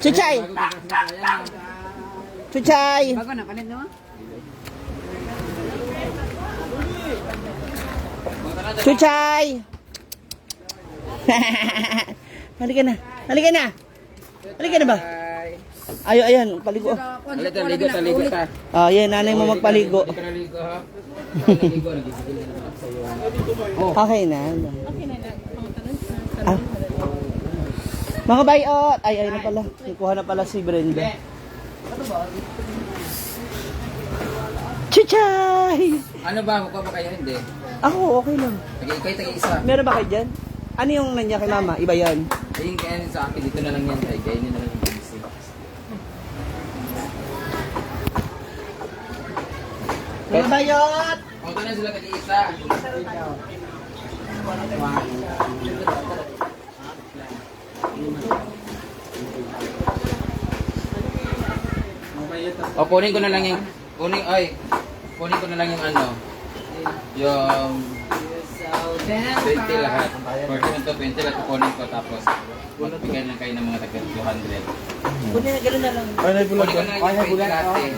Chuchay. Chuchay. Chuchay. Halika na. Halika na. Halika na ba? Ayo, ayan, paligo. Halika, ligo ta. Ah, yan, nanay mo magpaligo. Hindi ka naligo ha. Naligo, nagigigil na naman sa'yo. Okay na. Okay na lang. Pangutanan sa Ah. Mga bayot! Ay, ay na pala. Kukuha na pala si Brenda. Chuchay! Ano ba? Mukha ba kayo? Hindi. Ako, okay lang. Tagi-ikay, tagi-isa. Meron ba kayo dyan? Ano yung nanya kay mama? Iba yan. Ayun kaya sa akin, dito na lang yan. Kaya kainin na lang yung busy. Mga bayot! Punta na sila tagi-isa. O, kunin ko na lang yung... Kunin ko na lang yung ano. Yung... 20 lahat. For to 20 lahat kukunin ko tapos magbigay na kayo ng mga taga 200. Kunin na gano'n na lang. Kunin ko na lang yung 20 lahat eh.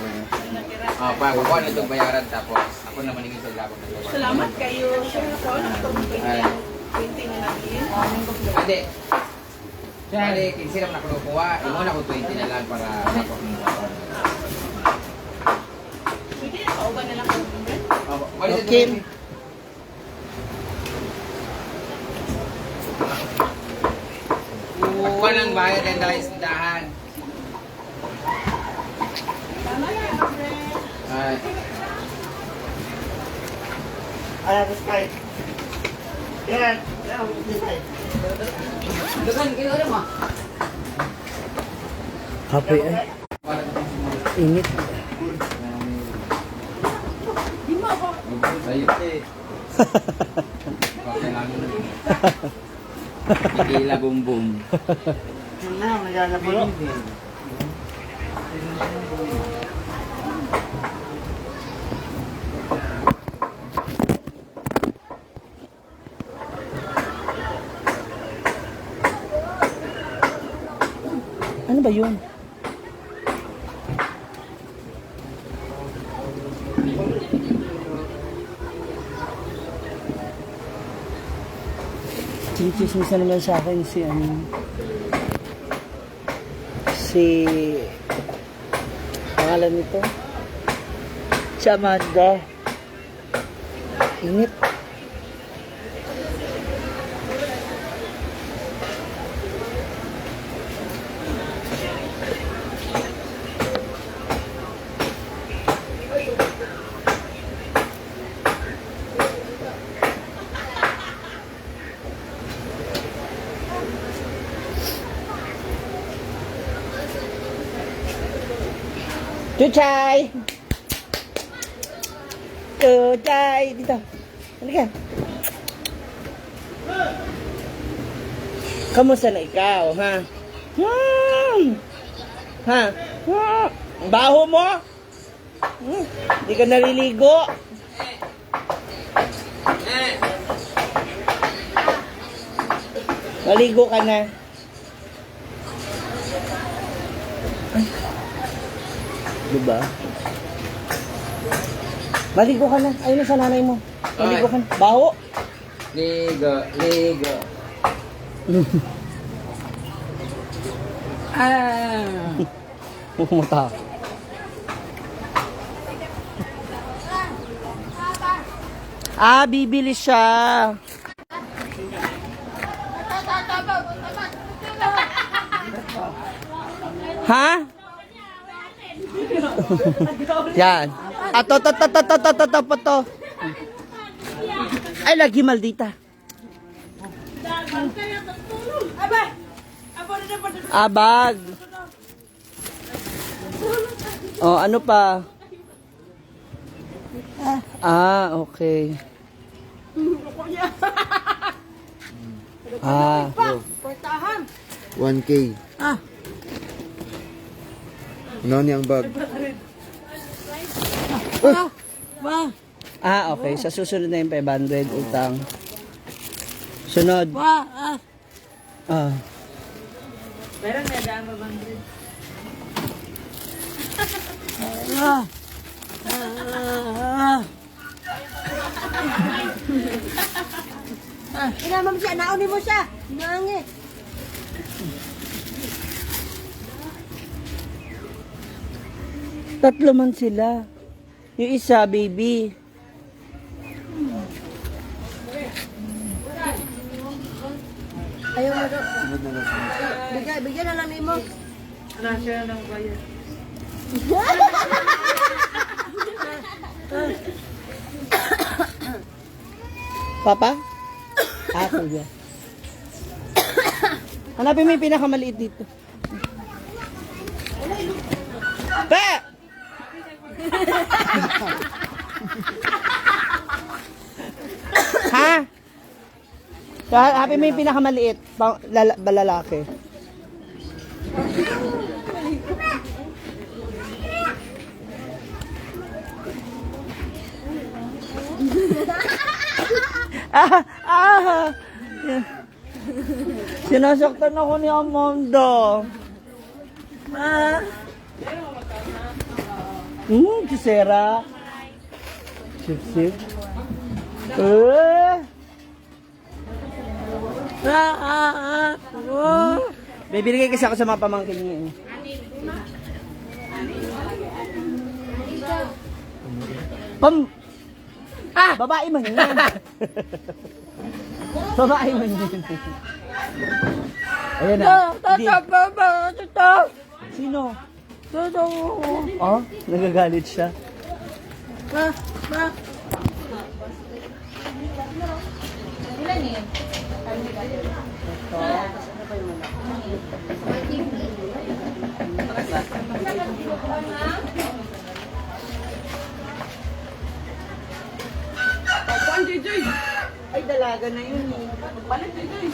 Kukuha na itong bayaran tapos ako naman yung sa labang na gawa. Salamat kayo. Sir, ako itong 20 na lang yun. Ade. Ade, kinsi naman ako nakuha. Imo na ko 20 na lang para makuha. Pwede na kauban na lang ako. Okay. Walang bayad yan dahil sa tindahan. Ay. Ayan, tapos kayo. Yan. Happy eh. Init. Sayo. Okay lang yun. Tequila boom boom. Yun na, nagagaling din. Ano ba yun? Chinichismis na naman sa akin si pangalan nito? Si Amanda. Init. Chuchay! Chuchay! Dito. Halika. Kamusta na ikaw, ha? Ha? Baho mo? Hindi ka naliligo? Maligo ka na. Diba? Maligo ka na. Ayun na sa nanay mo. Maligo ka na. Baho. Ligo, ligo. Pumunta. Bibili siya. Ha? Yan. To. Ay, lagi maldita. Bag. Oh, ano pa? Okay. 1K. Ano niya ang bag? Okay. Sa susunod na yung 500 utang. Sunod. Meron na daan ba bang Inamam siya, naunin mo siya. Nangit. Tatlo man sila. Yung isa, baby. Ayaw mo daw. Bigyan na lang mo. Wala siya ng bayad. Papa? Kuya. Hanapin mo yung pinakamaliit dito. Pa! Ha? Hanapin mo yung pinakamaliit. Balalaki. Sinasaktan ako ni Amanda. Kisera. Sip. Bibigay kasi ako sa mga pamangkin niya. Babae man yun. Babae man yun. Ayan na. Sino? Nagagalit siya. Ay, dala. dalaga na yun eh. Palit nito eh.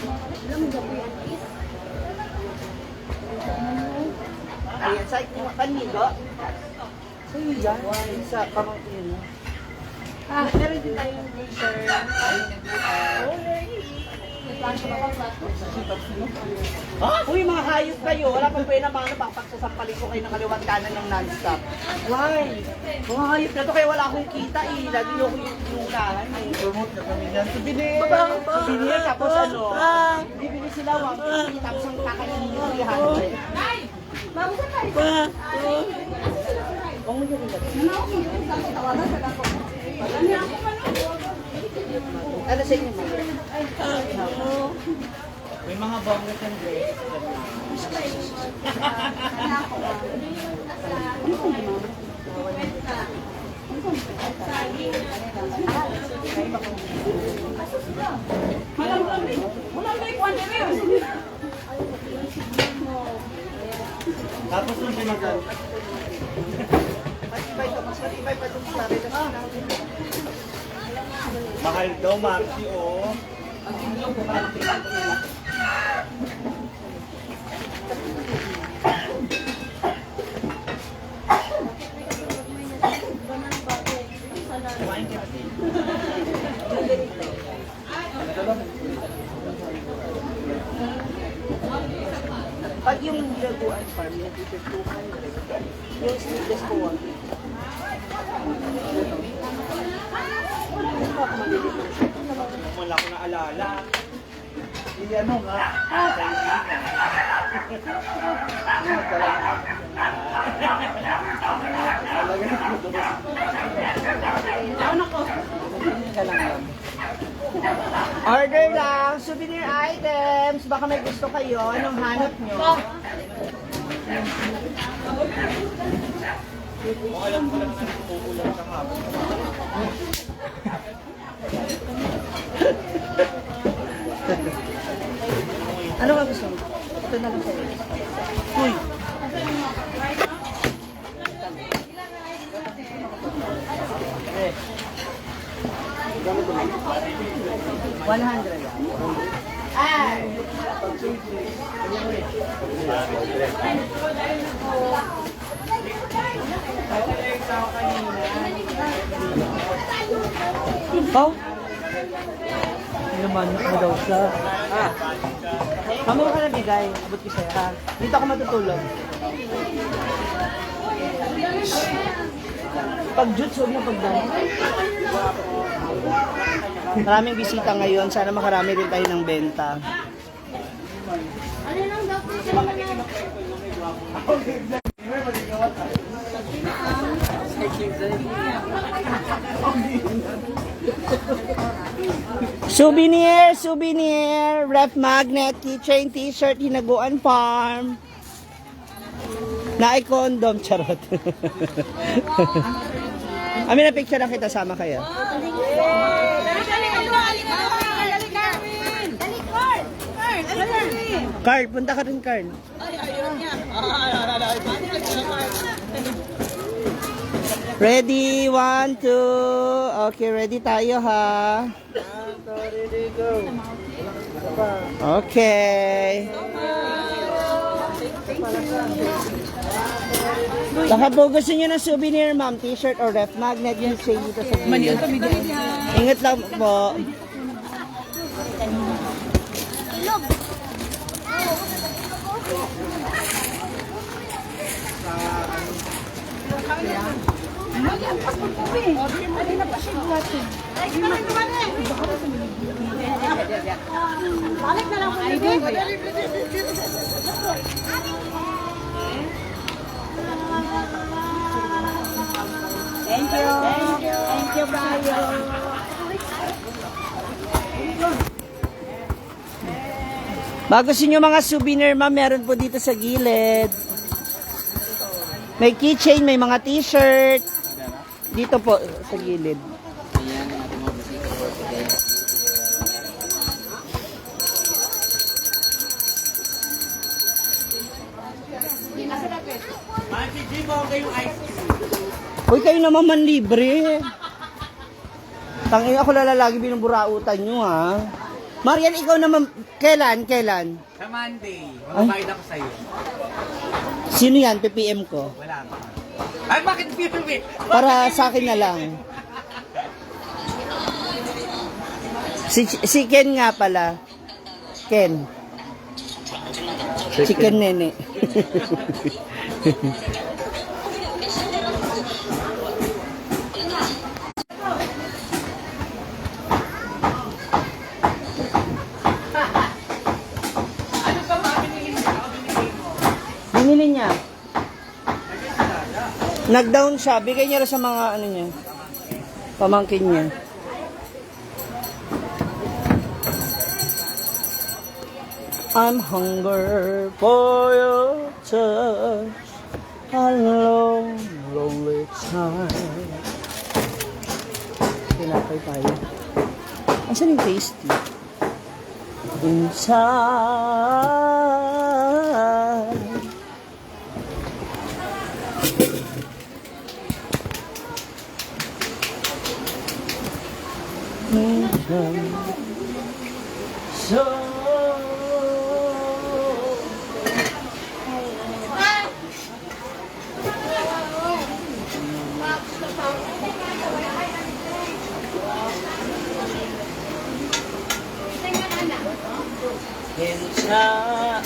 Ayan, sa kanigo. Sa'yo yan. Sa pamangkin mo. Meron din tayong t-shirt. Uy, mga hayop kayo. Wala pang pwede naman napapagsasampalin ko kayo ng kaliwat kanan ng non-stop. Why? Mga hayop na to kaya wala akong kita eh. Lagi nyo akong inunahan eh. Promote na kami yan. Souvenir. Souvenir tapos ano. Bibili sila 150 tapos ang kakainin nyo 300. Ano sa inyo? May mga bongga kan dress. Tapos nung pinagal. Matibay to, mas matibay pa itong sabi na Mahal daw, Marcy, oh. Kumain ka natin. Pag yung Laguan Farm, nandito 200. Yung sleeveless ko 150. Wala ko naalala. Hindi ano nga. Kaibigan. Order lang, souvenir items. Baka may gusto kayo. Anong hanap nyo? Kung alam ko lang na nagpupulang sa hapon. Ano ba gusto mo? Ito na lang sa'yo. Uy! Eh. 100 lang. Ay! Oh? Naman na daw siya. Kamo ka na bigay. Abot ko sa'yo ha. Dito ako matutulog. Pag-juts, huwag na pagdami. Maraming bisita ngayon. Sana makarami rin tayo ng benta. Souvenir, souvenir, ref magnet, keychain, t-shirt, Hinaguan Farm. Naay condom, charot. Amin na picture lang kita, sama kayo. Carl, punta ka rin, Carl. Ready, 1, 2. Okay, ready tayo ha. Okay. Baka po gusto nyo ng souvenir, ma'am, t-shirt or ref magnet, yung say dito sa video. Ingat lang po. Balik na lang po dito. Thank you. Thank you, Brian. Bago sa inyo mga souvenir, ma'am, meron po dito sa gilid. May keychain, may mga t-shirt. Dito po sa gilid. Ayan ang ating mga bisita for today. Marcy, G, mo kayo ice cream. Uy, kayo naman man libre. Tangin ako lalagi binuburautan nyo, ha? Marian, ikaw naman, kailan? Sa Monday, Ay. magbabayad ako sa'yo. Sino yan? PPM ko. Wala pa. Ay, bakit pipi? Para sa akin na lang. Si Ken nga pala. Ken. Chicken nene. Binili niya. Nag-down siya. Bigay niya rin sa mga ano niya. Pamangkin niya. I'm hunger for your touch. A long, lonely time. Tinapay tayo. Asan yung tasty? Inside. So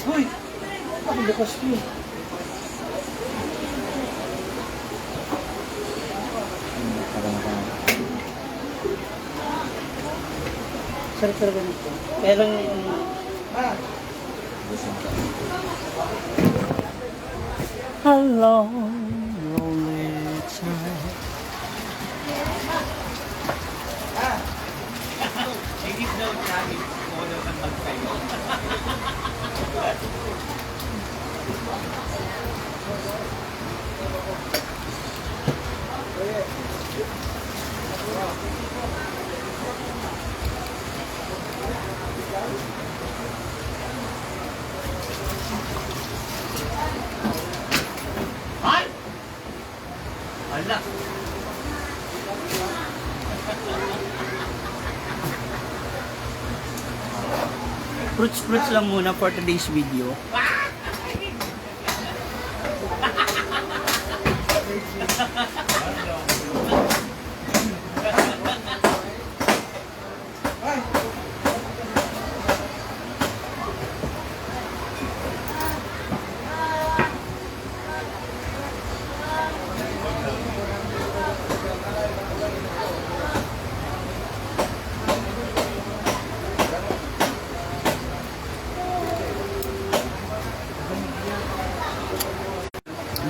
Uy! Ang bukas ko. Sarap talaga nito. Kaya lang hello, lonely time. Higit daw namin kung ano ang magsayo. Ay! Ala! Fruits lang muna for today's video.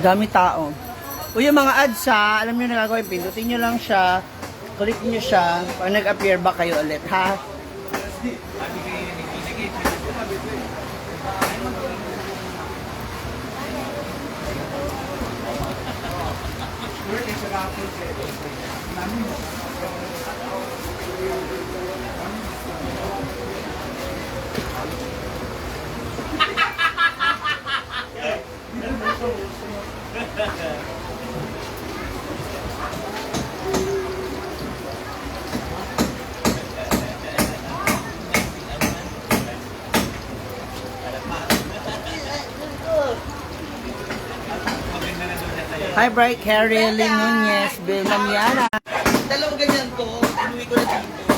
Dami tao. O yung mga ads ha, alam nyo na gagawin, pindutin nyo lang siya, click nyo siya, pag nag-appear ba kayo ulit ha? Hi, Bright Carrie, Lynn Nunez, Bill Mamiana. Dalawang ganyan to, inuwi ko na dito.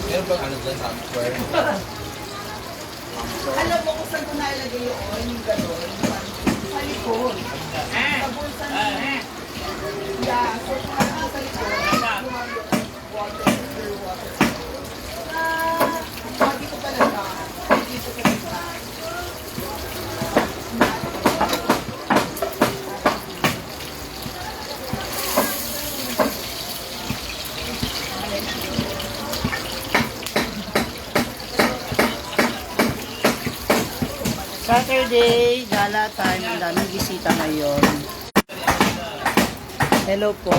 Meron bang ano dyan, software? Alam mo kung saan ko nailagay yung gano'n? Sa likod. Sa bulsa niya. Yeah, so sa likod. Water, water. Dito talaga. Dito talaga. Saturday, gala time, ang daming bisita ngayon. Hello po.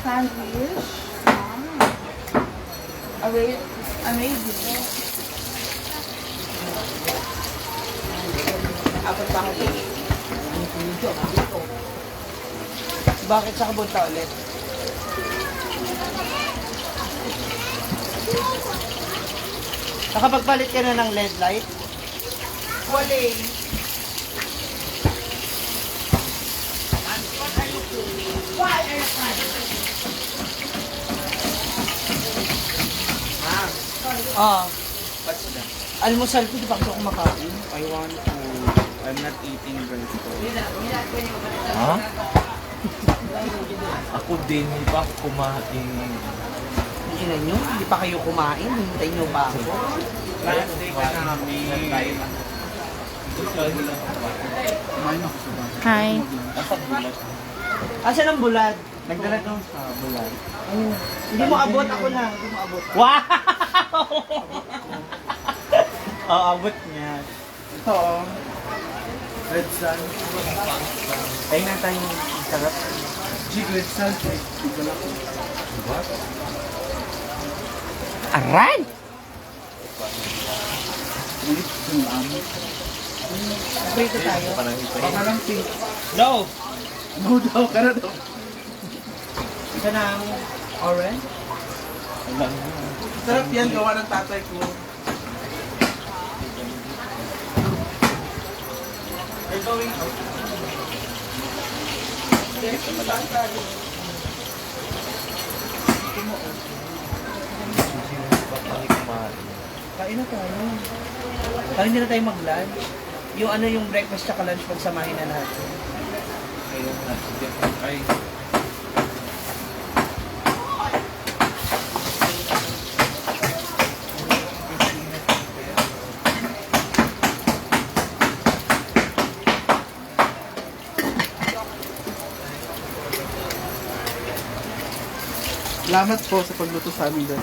sandwich. Amazing. Apat pa ako dito. Bakit sa kabunta ulit? Nakapagpalit ka na ng LED light? Wale. Ah. Almusal ko, di pa ako kumakain. I want to... I'm not eating vegetables. Ha? Ako din, hindi pa ako kumain. Ina nyo, hindi pa kayo kumain. Hintay nyo pa ako. Last day ka namin. Kumain ako sa bahay. Hi. Nasa bulat. Asan ang bulad? Nagdala daw sa bulan. Hindi mo abot, ako na. Hindi mo abot. Wow! Oo, abot niya. Ito oh. Red Sun. Tayo na tayong sarap. Jig Red Sun. Nagdala ko. Aray! Ulit yung amo. Prito tayo. Baka lang pink. No! No daw, kara daw. Isa na ang orange. Sarap yan, gawa ng tatay ko. Kain na tayo. Parang hindi na tayo mag-lunch. Yung ano yung breakfast tsaka lunch pagsamahin na natin. Ay, salamat po sa pagluto sa amin doon.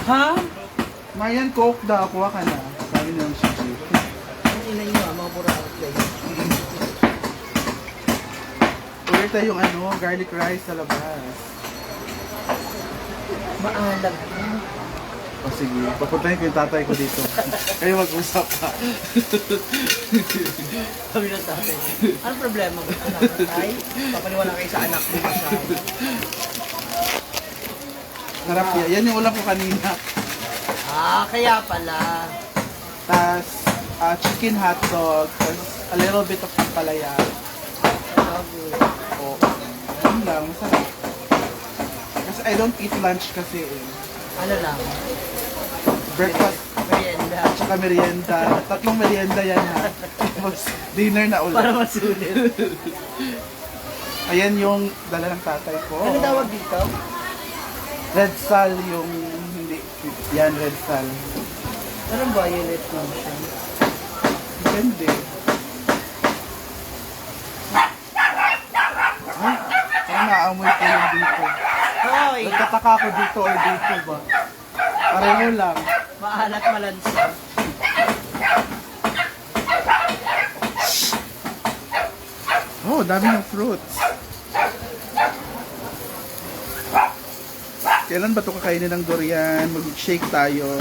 Ha? Marian, Coke daw. Kuha ka na. Sabi niyo ang sushi. Ang ina nyo mga buraot kayo. Order tayong ano, garlic rice sa labas. Maalag. O sige, papuntahin ko yung tatay ko dito. Kayo mag-usap pa. Sabi ng tatay. Anong problema mo? Anak tay? Papaniwala kayo sa anak mo masyado. Sarap yan. Yan yung ulam ko kanina. Ah, kaya pala. Tas chicken hot dog. Tas a little bit of palaya. O, yun lang. Masarap. Kasi I don't eat lunch kasi eh. Ano lang? Breakfast Merienda. at saka merienda. Tatlong merienda yan ha. Tapos dinner na ulit. Para masulit. Ayan yung dala ng tatay ko. Ano tawag dito? Red Sal yung hindi. Yan, Red Sal. Anong violet motion? Depende. Ay, parang naamoy ko yung dito. Hoy! Nagtataka ako dito or dito ba? Pareho lang. Maalat malansa. Oh, dami ng fruits. Kailan ba ito kakainin ng durian? Mag-shake tayo.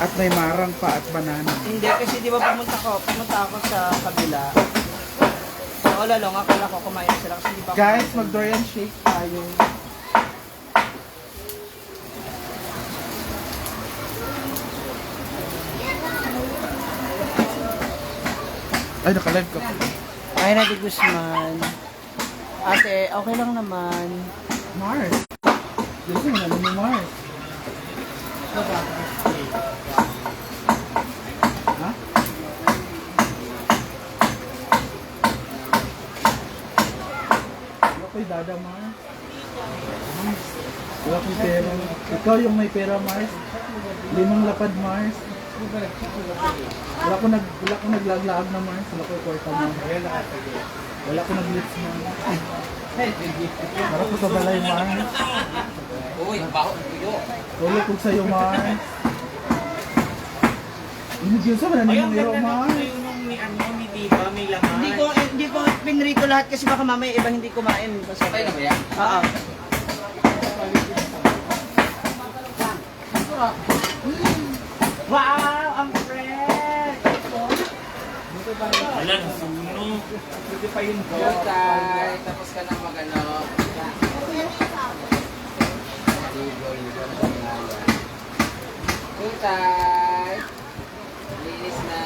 At may marang pa at banana. Hindi, kasi di ba pumunta ako sa kabila. So, all along, akala ko kumain sila kasi di ba Guys, mag-durian shake tayo. Ay, naka-live ka pa. Ay, Nati Guzman. Ate, okay lang naman. Mars. Dito na naman ni Mars. Ha? Wala ko'y dada, Mars. Mars. Wala ko'y pera. Ikaw yung may pera, Mars. 5 lapad, Mars. Wala ko naglaglaag na, Mars. Wala ko kwarta, Mars. Wala ko nag-lips, Mars. Wala ko sa balay, Mars. Uy, baho tuyo. Tulog ko sa'yo, Mars. Hindi yun sa wala niyong iro, Mars. Yung ni ano, ni Diva, may laman. Hindi ko pinrito lahat kasi baka mamaya iba hindi kumain. Patay na ba yan? Oo. Wow! Ang fresh! Yotay, tapos ka na mag-ano. Yotay! Linis na.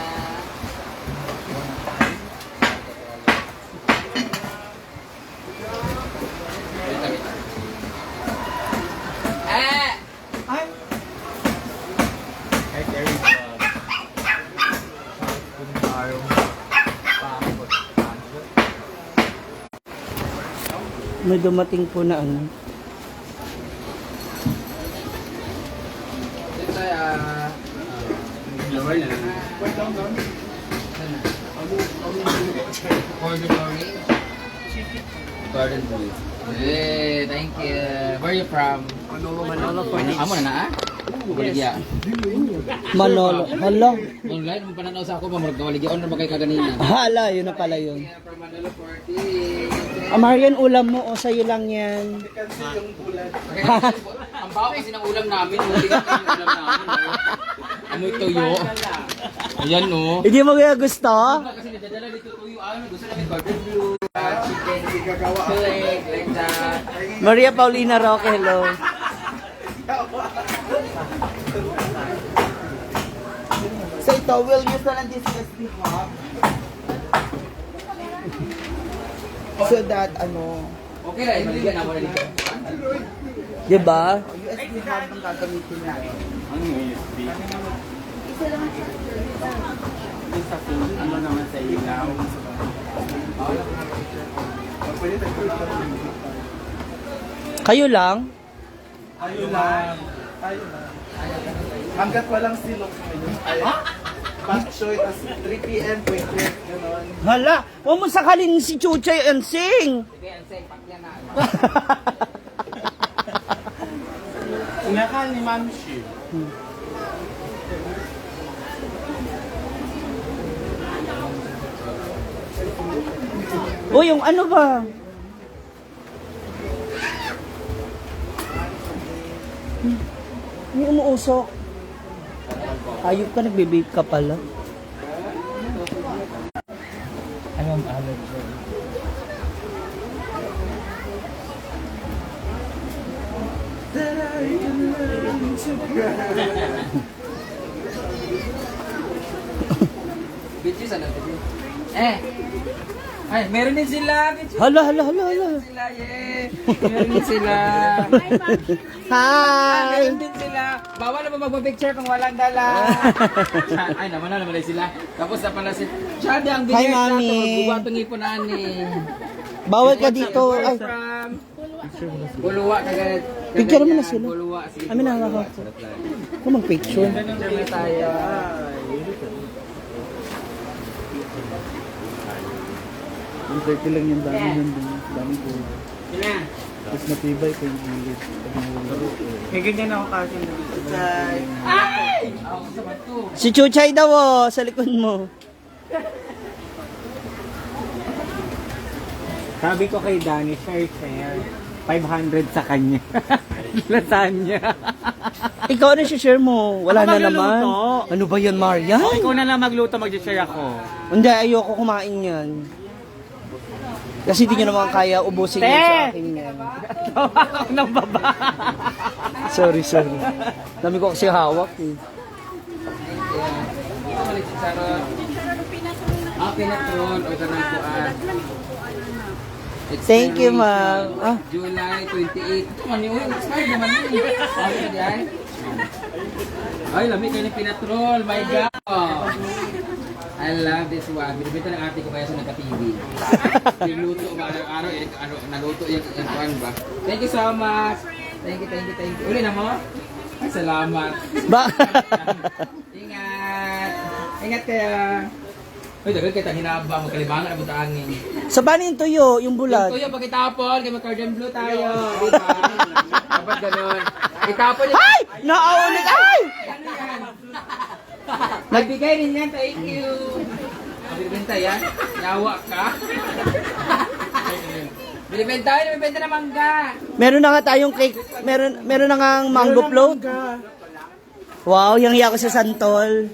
Ay! May dumating po na ano. Yotay, lower na lang. Gordon Blue. Hey, thank you. Where are you from? Manolo, Amo na Baligya. Manolo. Hala. Online, mo pananaw sa ako, mamurag kawaligya. Ano ba kay kaganina? Hala, yun na pala yun. From Manolo 40. Marian, ulam mo o sa'yo lang yan. Ang baho kasi ng ulam namin. Hindi ka ng ulam namin. Amoy tuyo. Ayan no. Hindi mo kaya gusto? Kasi nadadala dito tuyo. Gusto namin Gordon Blue. Chicken. Fillet. Like that. Maria Paulina Roque, hello. So ito, we'll use na lang this USB hub. So that, ano, Okay lang. Maligyan na mo na dito. diba? USB hub ang gagamitin natin. Ano naman sa ilaw? Kayo lang? Tayo lang. Tayo lang. Hanggat walang silok ngayon. Pak choy, tas 3 p.m. pwede. Ganon. Hala, huwag mo sakalin si Chuchay and sing. Sige, ang same. Pakyan na. Sinakal ni Ma'am Shi. O, yung ano ba? Hindi umuusok. Ayop ka, nagbe-vape ka pala. Anong allergy? Bitches, ano? Ay, meron din sila. Bitches. Hala. Sila, yeah. Meron din sila. Hi! Meron din sila. Bawal naman magpa-picture kung walang dala. Ay, naman sila. Tapos na pala si Chadi ang Hi, bilis na Mami. to. Buwatong ipon ni. Bawal ka dito. Ay, From Buluwa, Picture mo na sila. Buluwa. Sige, Amin na Buluwa. ako. Kung mag-picture. Picture tayo. Ang 30 lang yung dami yun. Dami ko. Tapos matibay ko yung gilid. May ganyan ako kasi. Ako sa bato. Si Chuchay daw sa likod mo. Sabi ko kay Danny, share. 500 sa kanya. Lasagna. Ikaw na share mo. Wala Ako na naman. magluluto. Ano ba yan, Marian? O, ikaw na lang magluto, mag-share ako. Hindi, ayoko kumain yan. Kasi hindi nyo naman kaya ubusin yun sa akin yan. Gawa ako ng baba. Sorry. Dami ko kasi hawak eh. Balik si Sarot. Pinatron. O ito na po. Thank you, ma'am. Ah. July 28. Ito man yun. Expired naman yun. Okay, yan. Ay, lamig kayo ng pinatrol. My God. I love this one. Binibenta ng ate ko kaya sa nagka-TV. Niluto ba araw-araw. Naluto yung kuhan ba. Thank you so much. Thank you. Uli na mo? Ay, salamat. Ba? Ingat kayo. Uy, dagal kayo hinaba. Magkalibangan na butangin. Sa paano yung tuyo, yung bulat? Yung tuyo, pag itapon, kaya mag-cardon blue tayo. Diba? Dapat ganun. Itapon yung... Ay! Naulit! Ay! Nagbigay rin yan, thank you. Binibenta yan? Yawa ka? Binibenta na mangga. Meron na nga tayong cake, meron na nga mango float. Wow, yung hiya ko sa santol.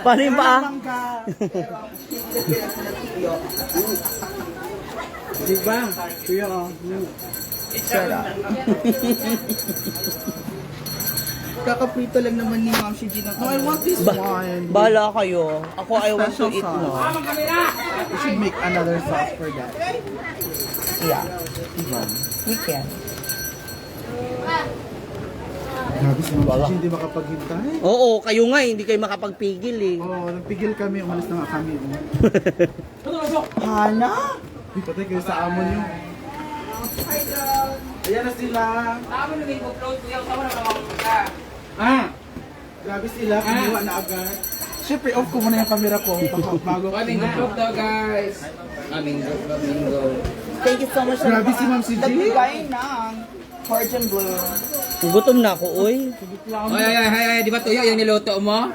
Paano yung paa? Diba? Kuya, sarap. Kakaprito lang naman ni Ma'am Shiji ng... No, I want this one. Bala kayo. Ako, I want to Special eat sauce. no. We should make another sauce for that. Yeah, we can. Grabe si Ma'am Shiji, hindi makapaghintay. Oo, kayo nga, hindi kayo makapagpigil eh. Oo, nagpigil kami, umalis na nga kami. Hana? Di patay kayo sa amon yun. Ayan na sila. Tama na yung float. Kuya, tama na mangga. Grabe sila, kumuha na agad. Siyempre, off ko muna yung camera ko. Bago ko Mango float daw, guys. Mango. Thank you so much. Grabe si Ma'am Shiji. Nagbigay ng Cordon Bleu. Gutom na ako, oy. Ay, di ba tuyo yung niluto mo?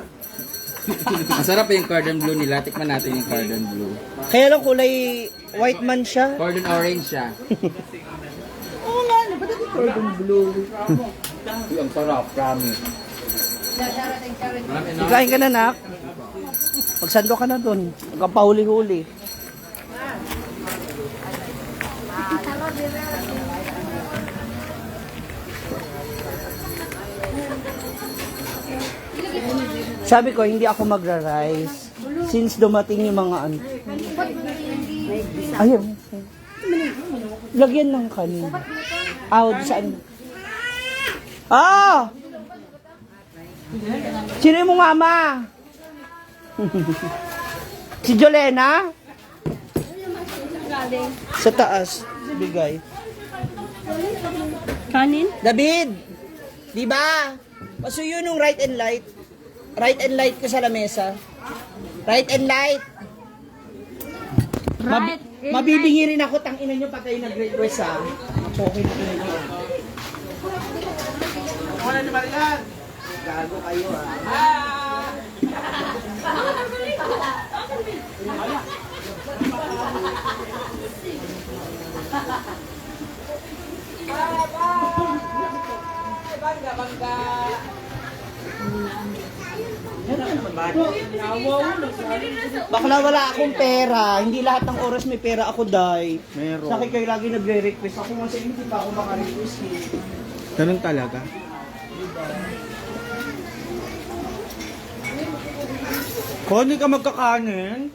Masarap yung cordon bleu nila. Tikman natin yung cordon bleu. Kaya lang kulay white man siya. Cordon orange siya. Oo nga, ba't ito Cordon Bleu? Uy, ang sarap, promise. Kain ka na, nak. Pagsando ka na dun. Huwag kang pahuli-huli. Sabi ko, hindi ako magra-rice. Since dumating yung mga ano. Ayun. Lagyan ng kanin. Saan? Ah! Sino yung mama? Si Jolena? Sa taas. Bigay. Kanin? David! Di ba? Pasuyo nung right and light. Right and light ko sa lamesa. Right and light. Mabibingi rin ako, tangina nyo patay nag-request ha. Okay na ina nyo. Wala ni Marilan. Gago kayo ha. Bakla wala akong pera. Hindi lahat ng oras may pera ako, Day. Meron. Sa akin kayo lagi nagre-request. Ako nga sa inyo, hindi pa ako makarequest eh. Ganun talaga. Kung hindi ka magkakanin?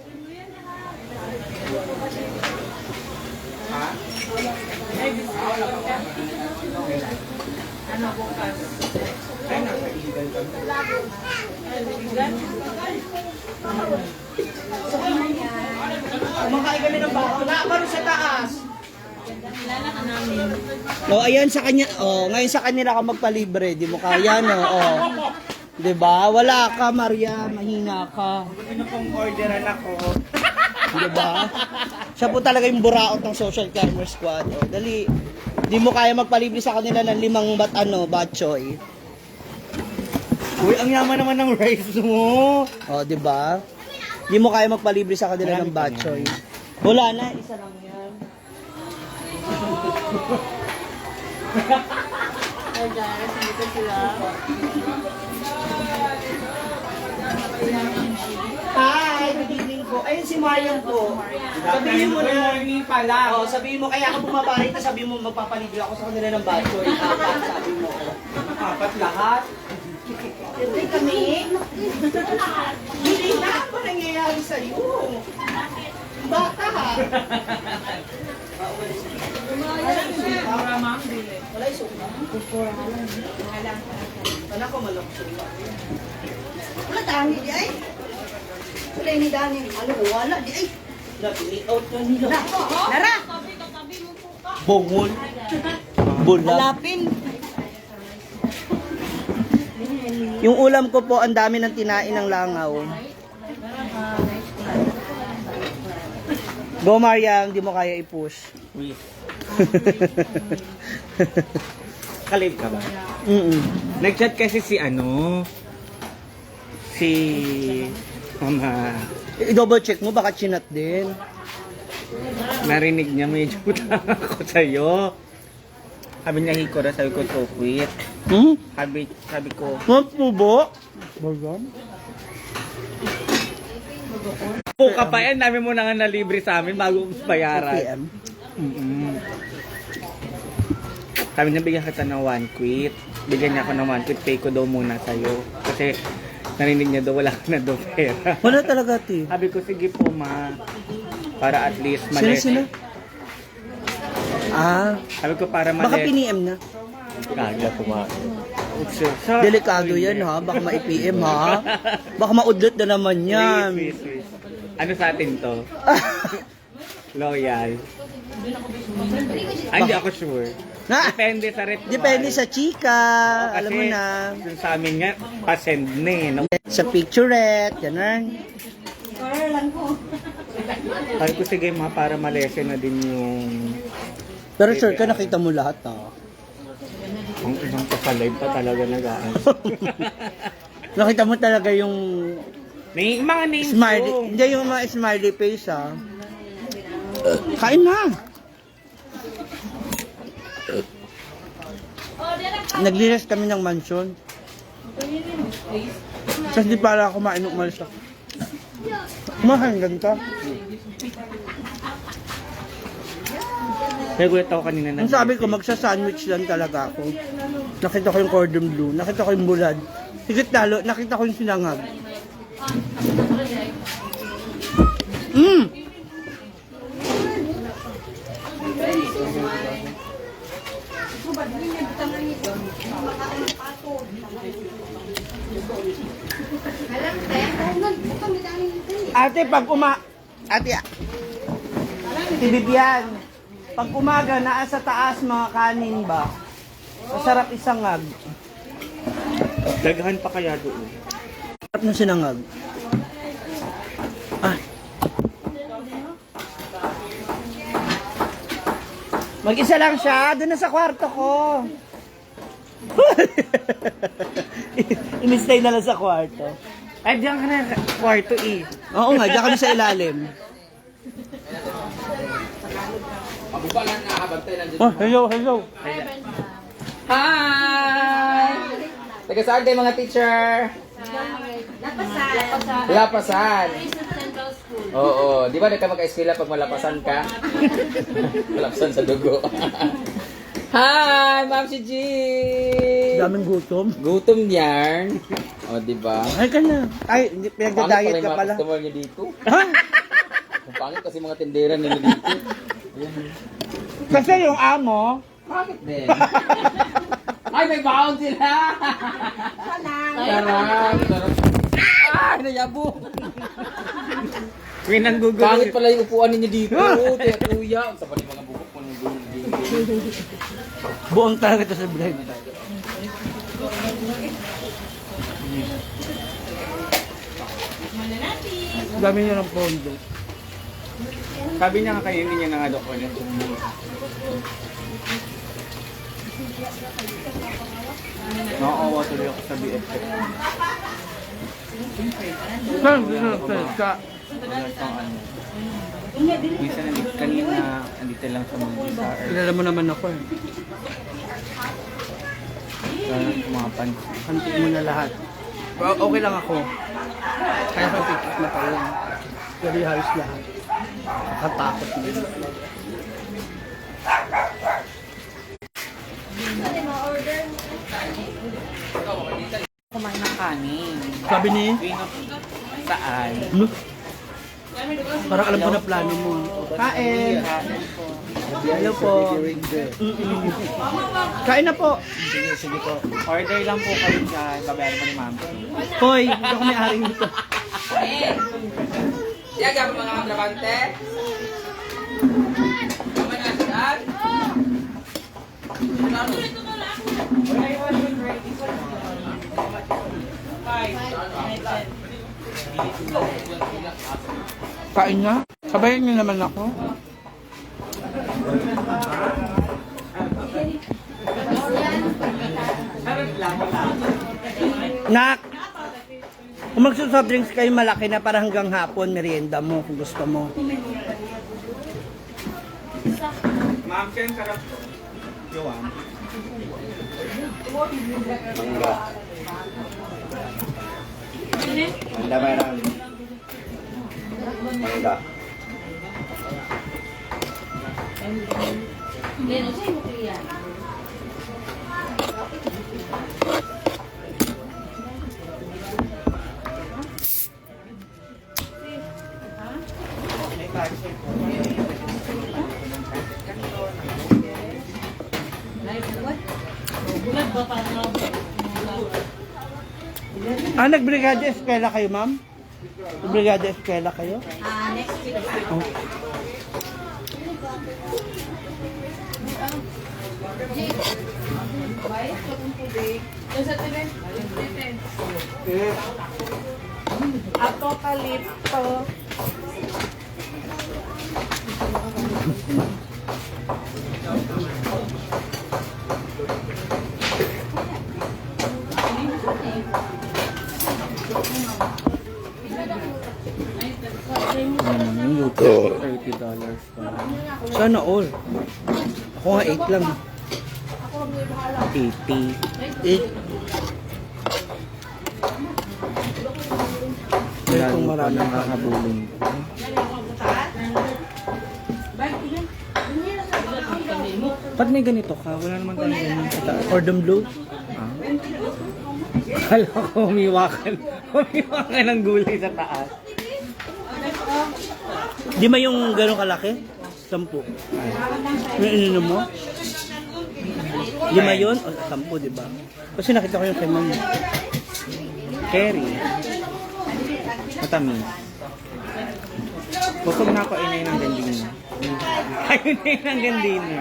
Ano bukas? Kumakain kami ng bako. Nakaparo sa taas. Oh, ayan sa kanya. Oh, ngayon sa kanila ka magpalibre. Di mo kaya, no? Oh. Di ba? Wala ka, Maria. Mahina ka. Ano pong orderan ako? Di ba? Siya po talaga yung buraot ng Social Climber Squad. Oh, dali. Di mo kaya magpalibre sa kanila ng 5 batchoy. Uy, ang yaman naman ng rice mo. Oh, di ba? Di mo kaya magpalibre sa kanila ng batchoy. Wala na, isa lang yan. Ay, guys, dito sila. Hi, good evening po. Ayun si Marian po. Sabihin mo na. pala. Oh, sabihin mo, kaya ako bumaba rito, sabihin mo, magpapalibre ako sa kanila ng batchoy. Apat, sabi mo. Apat lahat. Hindi kami. Hindi na ako nangyayari sa'yo. Bata ha. Para ma'am, dili. Wala yung suka. Wala ko malok suka. Wala dami di ay. Wala ni dani. Ano wala di ay. Nabili out na nila. Lara. Bongol. Bulag. Lapin. Yung ulam ko po, ang dami ng tinain ng langaw. Go Mariang, di mo kaya i-push. Kalib ka ba? Nag-chat kasi si Mama I-double check mo, baka chinat din. Narinig niya, medyo utang ako sa'yo. Sabi niya, Hikora, sabi ko, to quit. Hmm? Sabi ko, What po ba? po ka pa yan, dami mo na nga nalibre sa amin bago bayaran. PM. Sabi niya, bigyan kita ng 1 quit. Bigyan niya ako ng 1 quit, pay ko daw muna sa'yo. Kasi narinig niya daw, wala ka na daw pera. Wala talaga, ti. Sabi ko, sige po, ma. Para at least Sino malis. sila? Ah, Sabi ko, para malis. baka piniem na. Kagla pumain. Delikado yan ha, baka ma-IPM ha. Baka maudlot na naman yan. Please. Ano sa atin to? Loyal. Ay, hindi ako sure. Na, Depende sa ritual. depende sa chika. Kasi Alam mo na. yung sa amin nga, pasend na eh. No? Sa picturette, ganun. Sabi ko, sige ma, para malesen na din yung... Pero sure ka, nakita mo lahat ha. Ang isang pa sa live pa talaga nag-aan. Nakita mo talaga yung May mga names smiley, ko. hindi yung mga smiley face ha. Kain na. Naglinis kami ng mansion. Kasi di para kumain ng umalis ako. Kumahanggan ka. Nagulat ako kanina Ang sabi ko, magsa-sandwich lang talaga ako. Nakita ko yung cordon bleu, nakita ko yung bulad. Higit lalo, nakita ko yung sinangag. Ate, Ate, si Bibian, pag umaga, naa sa taas mga kanin ba? Masarap isangag. Daghan pa kaya doon. Sarap ng sinangag. Ah. Mag-isa lang siya, doon na sa kwarto ko. Inistay na lang sa kwarto. Ay, diyan ka na kwarto eh. Oo nga, diyan kami sa ilalim. Oh, hello. Hi! Taga saan kayo mga teacher? Lapasan. Oo, di ba na ka mag-eskwela pag malapasan ka? Malapasan sa dugo. Hi, Ma'am si G! Daming gutom. Gutom yan. O, di ba? Ay ka na. Ay, pinagda-diet ka pala. Pangit pala yung mga customer niyo dito. Ha? Ang pangit kasi mga tindera nila dito. Kasi yung amo, Bakit din? Ay, may baon sila! Sarap! Ay, nayabo! May nanggugulo. Pangit pala yung upuan ninyo dito. Tiya kuya. Sa pa mga bukok mo ng buong talaga ito sa vlog. Dami niya ng pondo. Sabi niya nga kayo, hindi niya nangadok ko niya. Nakakawa tuloy ako sa BFF. Sa Wala pang ano. Minsan kanina, andito lang sa mga sa earth. kilala mo naman ako eh. Sa mga pansin. Hantik mo na lahat. Well, okay lang ako. Kaya ko tikit na tayo. Pero halos lahat. Nakatakot na yun. Kumain ng kanin. Sabi ni, Saan? ano? Parang alam ko na plano mo. Kain! Hello po. Kain na po. Sige po. Order lang po kayo dyan. Babayaran mo ni ma'am. Hoy, hindi ako may aring dito. Siya ka mga katrabante? Kaman na saan? Kain na. Sabayan niyo naman ako. Nak! Kung magsusoft drinks kayo, malaki na para hanggang hapon, merienda mo kung gusto mo. Ma'am, Ken, sarap. Jowan. Mangga. Mangga meron. Mangga. Then, ano sa'yo mo kaya? Bulag ba pa na? Nagbrigada eskwela kayo, ma'am? Nagbrigada eskwela kayo? Next week. Oh. Apokalipto. Yung luto, $30 pa. Sana all. Ako nga 8 lang. 80. 8. Kaya kung marami ng kakabulong. Ba't may ganito ka? Wala naman tayong ganyan sa taas. Cordon bleu. Ah? Kala ko humiwakan. Humiwakan ng gulay sa taas. Di ba yung gano'ng kalaki? 10. Yung ininom mo? 5 yun? O 10, di ba? Kasi nakita ko yung kay mama. Cherry. Matamis. Busog na ako, inay ng gandina. Ayun na yun ang gandina.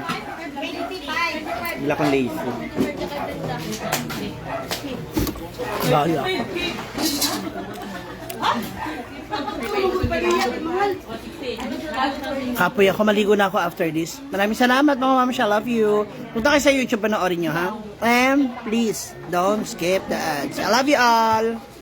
Wala kong lazy. Baya. Kapoy ako, maligo na ako after this. Maraming salamat mga mama, I love you. Punta kayo sa YouTube, panoorin nyo ha. And please, don't skip the ads. I love you all.